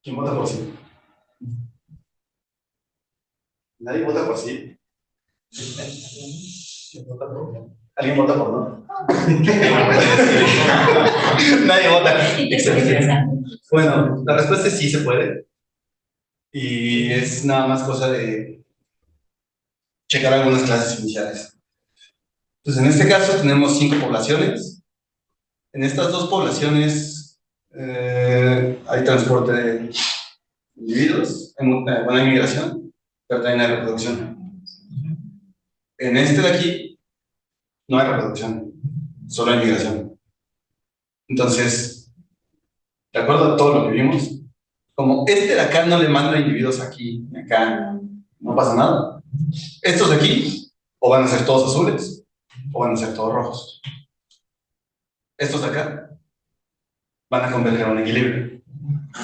¿Quién vota por sí? Nadie vota por sí. ¿Quién vota por no? ¿Alguien vota por no? Nadie vota. Excelente. Bueno, la respuesta es sí se puede. Y es nada más cosa de checar algunas clases iniciales. Entonces, en este caso tenemos 5 poblaciones. En estas 2 poblaciones hay transporte de individuos, hay migración, pero también hay reproducción. En este de aquí no hay reproducción, solo hay migración. Entonces, de acuerdo a todo lo que vimos, como este de acá no le manda individuos aquí y acá, no pasa nada. Estos de aquí o van a ser todos azules o van a ser todos rojos. Estos de acá van a converger a un equilibrio.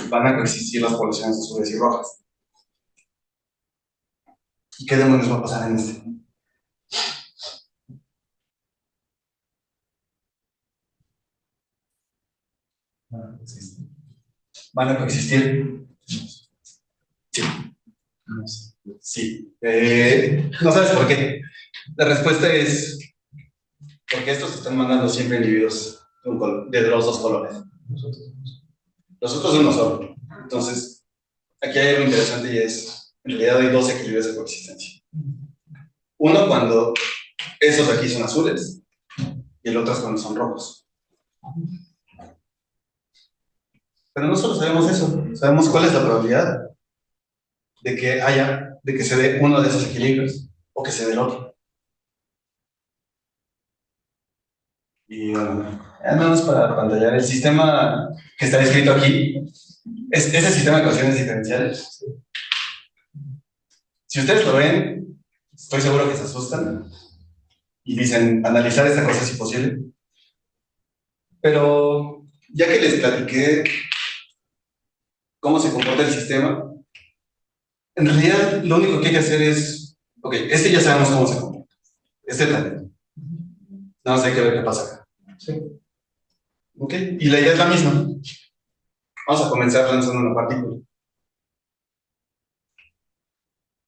Van a coexistir las poblaciones azules y rojas. ¿Y qué demonios va a pasar en este? Van a coexistir. Sí. Sí. No sabes por qué. La respuesta es porque estos están mandando siempre individuos de los dos colores. Los otros de uno solo. Entonces, aquí hay algo interesante y es, en realidad hay 2 equilibrios de coexistencia. Uno cuando esos de aquí son azules y el otro es cuando son rojos. Pero no solo sabemos eso, sabemos cuál es la probabilidad de que se dé uno de esos equilibrios o que se dé el otro. Y bueno, ya nada más para pantallar, el sistema que está descrito aquí es ese sistema de ecuaciones diferenciales. Si ustedes lo ven, estoy seguro que se asustan y dicen, analizar esta cosa es imposible. Pero ya que les platiqué cómo se comporta el sistema, en realidad lo único que hay que hacer es, ok, este ya sabemos cómo se comporta, este también. Nada más hay que ver qué pasa acá. ¿Sí? Ok, y la idea es la misma. Vamos a comenzar lanzando una partícula.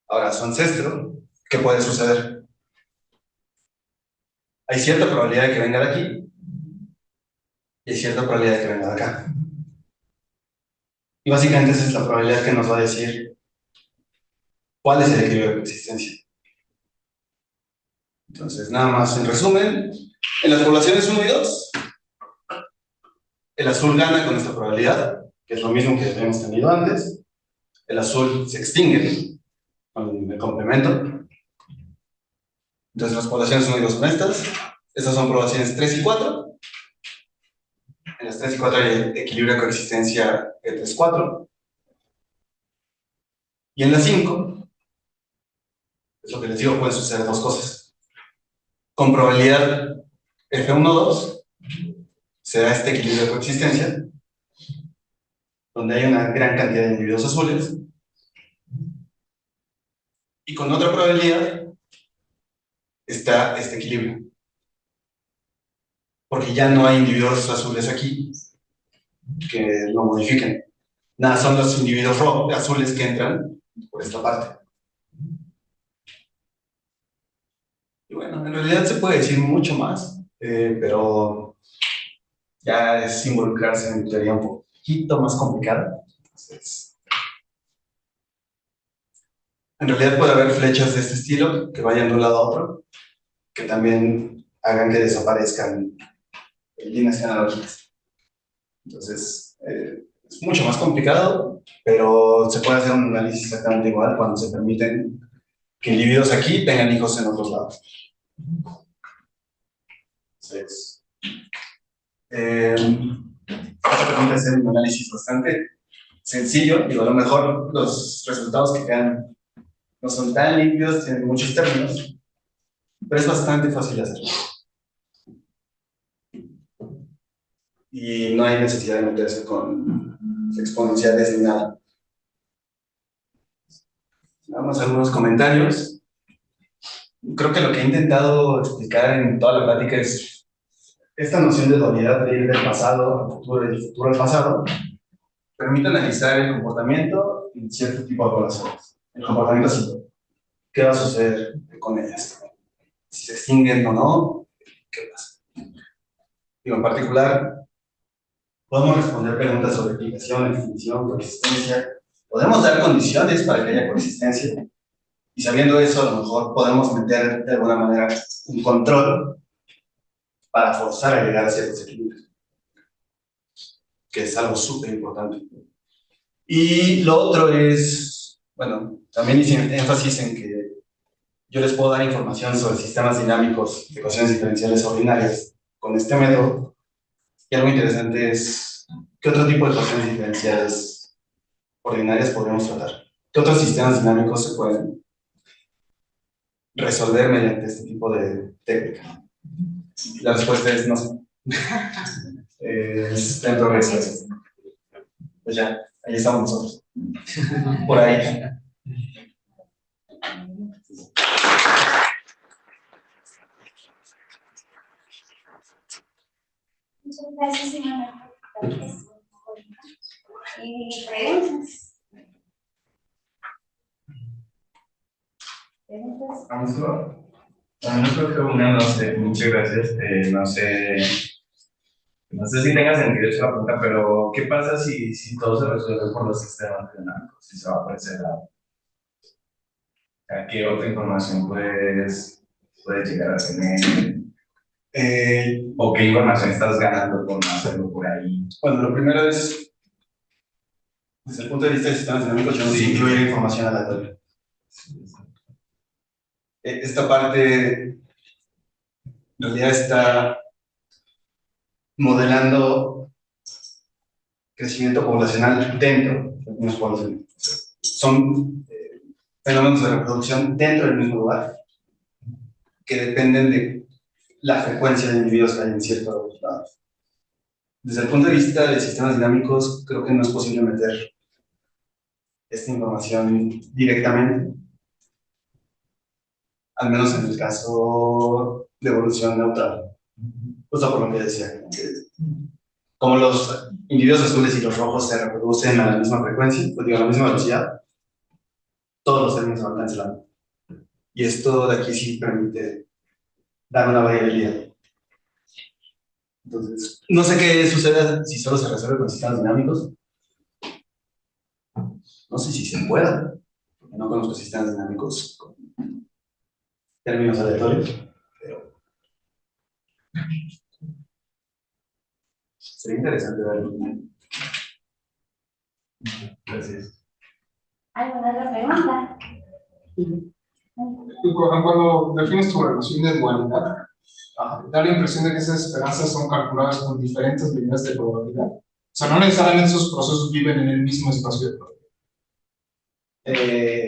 Ahora, su ancestro, ¿qué puede suceder? Hay cierta probabilidad de que venga de aquí y hay cierta probabilidad de que venga de acá. Y básicamente esa es la probabilidad que nos va a decir cuál es el equilibrio de coexistencia. Entonces, nada más en resumen, en las poblaciones 1 y 2, el azul gana con esta probabilidad, que es lo mismo que habíamos tenido antes. El azul se extingue con el complemento. Entonces, las poblaciones 1 y 2 son estas. Estas son poblaciones 3 y 4. En las 3 y 4 hay equilibrio de coexistencia de 3, 4. Y en las 5, es lo que les digo, pueden suceder dos cosas. Con probabilidad F1,2 se da este equilibrio de coexistencia, donde hay una gran cantidad de individuos azules. Y con otra probabilidad está este equilibrio. Porque ya no hay individuos azules aquí que lo modifiquen. Nada, son los individuos azules que entran por esta parte. Y bueno, en realidad se puede decir mucho más, pero ya es involucrarse en teoría un poquito más complicada. Entonces, en realidad puede haber flechas de este estilo que vayan de un lado a otro, que también hagan que desaparezcan líneas genealógicas. Entonces, es mucho más complicado, pero se puede hacer un análisis exactamente igual cuando se permiten que individuos aquí tengan hijos en otros lados. Entonces, esta pregunta es un análisis bastante sencillo. Digo, a lo mejor los resultados que quedan no son tan limpios, tienen muchos términos, pero es bastante fácil de hacerlo. Y no hay necesidad de meterse con exponenciales ni nada. Vamos a algunos comentarios. Creo que lo que he intentado explicar en toda la plática es esta noción de dualidad de ir del pasado al futuro y del futuro al pasado. Permite analizar el comportamiento en cierto tipo de poblaciones. El comportamiento así. ¿Qué va a suceder con ellas? Si se extinguen o no, ¿qué pasa? Digo, en particular, podemos responder preguntas sobre explicación, definición, coexistencia. Podemos dar condiciones para que haya coexistencia. Y sabiendo eso, a lo mejor podemos meter de alguna manera un control para forzar a llegar a ciertos equilibrios, que es algo súper importante. Y lo otro es, bueno, también hice énfasis en que yo les puedo dar información sobre sistemas dinámicos de ecuaciones diferenciales ordinarias con este método. Y algo interesante es, ¿qué otro tipo de ecuaciones diferenciales ordinarias podemos tratar? ¿Qué otros sistemas dinámicos se pueden resolver mediante este tipo de técnica? La respuesta es no sé. Está en progreso. Pues ya, ahí estamos nosotros. Por ahí. Muchas gracias, Emanuel, por tu participación. ¿Preguntas? ¿Preguntas? A mí creo que una, no sé, muchas gracias. No sé si tenga sentido esa pregunta, pero ¿qué pasa si todo se resuelve por los sistemas dinámicos? Si se va por ese lado. ¿Qué otra información puedes llegar a tener? ¿O qué información estás ganando con hacerlo por ahí? Bueno, lo primero es, desde el punto de vista de sistemas dinámicos, yo no sé incluir información aleatoria. Esta parte en realidad está modelando crecimiento poblacional dentro de algunos poblaciones. Son fenómenos de reproducción dentro del mismo lugar que dependen de la frecuencia de individuos que hay en ciertos lados. Desde el punto de vista de sistemas dinámicos, creo que no es posible meter esta información directamente, al menos en el caso de evolución neutral. Justo por lo que decía, como los individuos azules y los rojos se reproducen a la misma frecuencia, pues digo, a la misma velocidad, todos los términos se van cancelando. Y esto de aquí sí permite dar una variabilidad. Entonces, no sé qué sucede si solo se resuelve con sistemas dinámicos. No sé si se pueda, porque no conozco sistemas dinámicos con términos aleatorios. Sería interesante verlo. Gracias. ¿Alguna otra pregunta? Cuando defines tu relación de dualidad, da la impresión de que esas esperanzas son calculadas con diferentes medidas de probabilidad. O sea, no necesariamente esos procesos viven en el mismo espacio de probabilidad.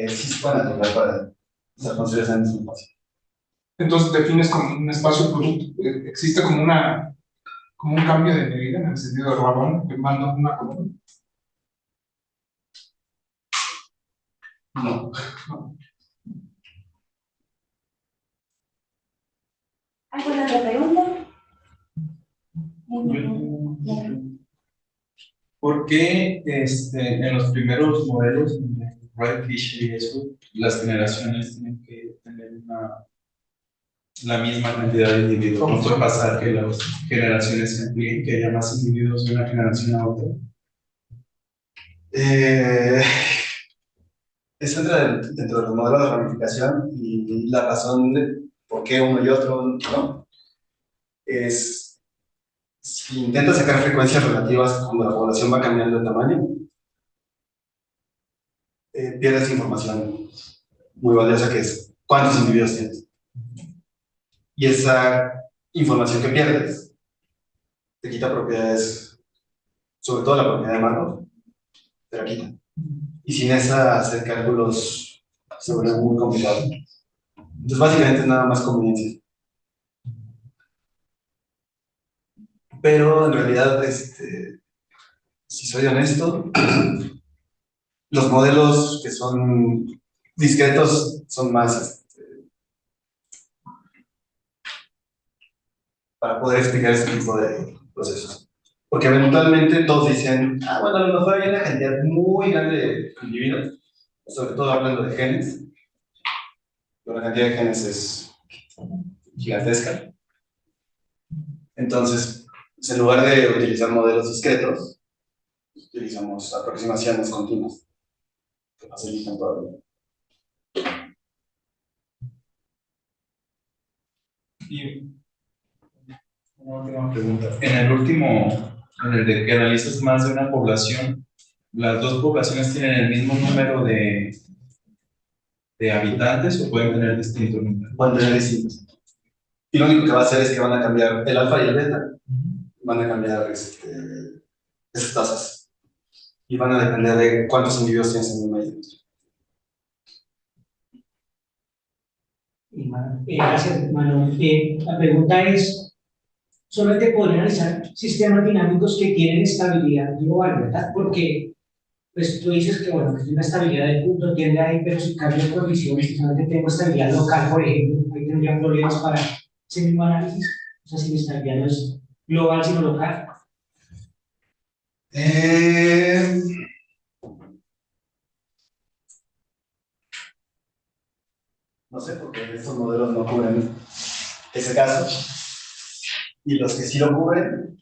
Sí se pueden arreglar para ser construidas en el mismo espacio. Entonces defines como un espacio producto. Existe como un cambio de medida en el sentido de Rabón que manda una columna. No. ¿Alguna otra pregunta? ¿Por qué en los primeros modelos de Redfish y eso, las generaciones tienen que tener la misma cantidad de individuos? ¿No puede pasar que las generaciones se amplíen, que haya más individuos de una generación a otra? Eso entra dentro de los modelos de ramificación y la razón de por qué uno y otro no es si intentas sacar frecuencias relativas cuando la población va cambiando de tamaño, pierdes información muy valiosa que es cuántos individuos tienes. Y esa información que pierdes te quita propiedades, sobre todo la propiedad de Markov, te la quita. Y sin esa hacer cálculos se vuelve muy complicado. Entonces básicamente es nada más conveniencia. Pero en realidad, si soy honesto, los modelos que son discretos son más para poder explicar este tipo de procesos. Porque eventualmente todos dicen, bueno, a lo mejor hay una cantidad muy grande de individuos, sobre todo hablando de genes. La cantidad de genes es gigantesca. Entonces, en lugar de utilizar modelos discretos, utilizamos aproximaciones continuas que facilitan todo. Y una última pregunta. En el de que analizas más de una población, ¿las dos poblaciones tienen el mismo número de habitantes o pueden tener distintos números? Pueden tener distintos. Y lo único que va a hacer es que van a cambiar el alfa y el beta, van a cambiar esas tasas. Y van a depender de cuántos individuos tienes en un medio. Gracias, Manuel. La pregunta es, solamente poder analizar sistemas dinámicos que tienen estabilidad global, ¿verdad? Porque pues tú dices que, bueno, que una estabilidad del punto tiende ahí, pero si cambio de condiciones, si solamente tengo estabilidad local, por ejemplo, ahí tendría problemas para ese mismo análisis. O sea, si mi estabilidad no es global, sino local. No sé, porque estos modelos no cubren ese caso. Y los que sí lo cubren,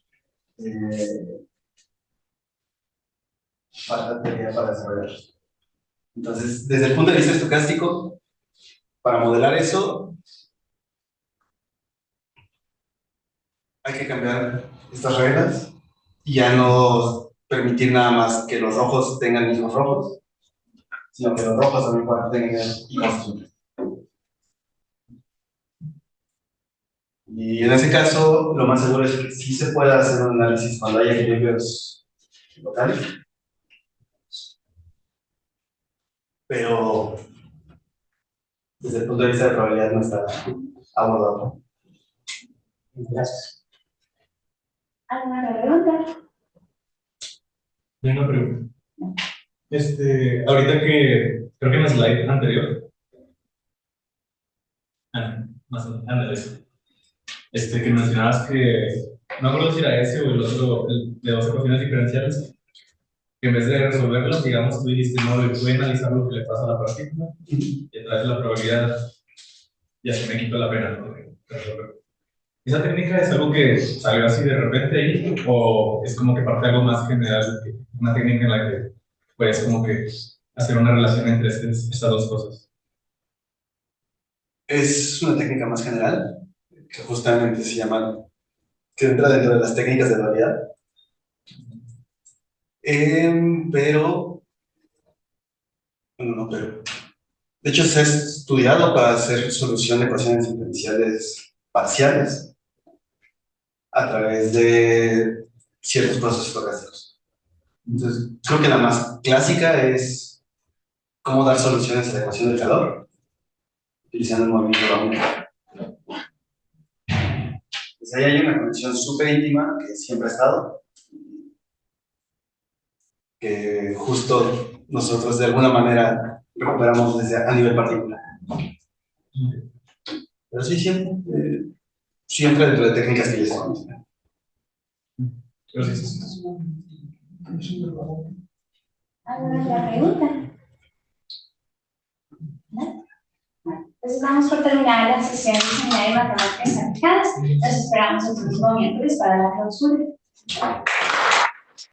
falta teoría para desarrollar. Entonces, desde el punto de vista estocástico, para modelar eso, hay que cambiar estas reglas y ya no permitir nada más que los rojos tengan hijos rojos, sino que los rojos también puedan tener hijos azules. Y en ese caso, lo más seguro es que sí se pueda hacer un análisis cuando haya equilibrios locales, pero desde el punto de vista de probabilidad no está abordado. Gracias. ¿Alguna otra pregunta? Tengo una pregunta. Ahorita que creo que en la slide anterior, más antes, que mencionabas que no recuerdo si era ese o el otro, el de dos ecuaciones diferenciales, que en vez de resolverlas, digamos, tú dijiste, no, voy a analizar lo que le pasa a la partícula y a través de la probabilidad ya se me quitó la pena, ¿no? de resolverlo. ¿Esa técnica es algo que salió así de repente ahí o es como que parte de algo más general, una técnica en la que puedes como que hacer una relación entre estas dos cosas? Es una técnica más general, que justamente se llama que entra dentro de las técnicas de dualidad. Pero, bueno, no, pero, de hecho se ha estudiado para hacer solución de ecuaciones diferenciales parciales a través de ciertos procesos estocásticos. Entonces, creo que la más clásica es cómo dar soluciones a la ecuación del calor, utilizando el movimiento de la onda. Pues ahí hay una conexión súper íntima que siempre ha estado, que justo nosotros de alguna manera recuperamos desde a nivel particular. Pero sí, siempre dentro de técnicas que ya se conocen. Gracias. ¿Alguna otra pregunta? ¿No? Entonces vamos por terminar la sesión de Seminario de Matemáticas Aplicadas. Nos esperamos el próximo miércoles para la clausura.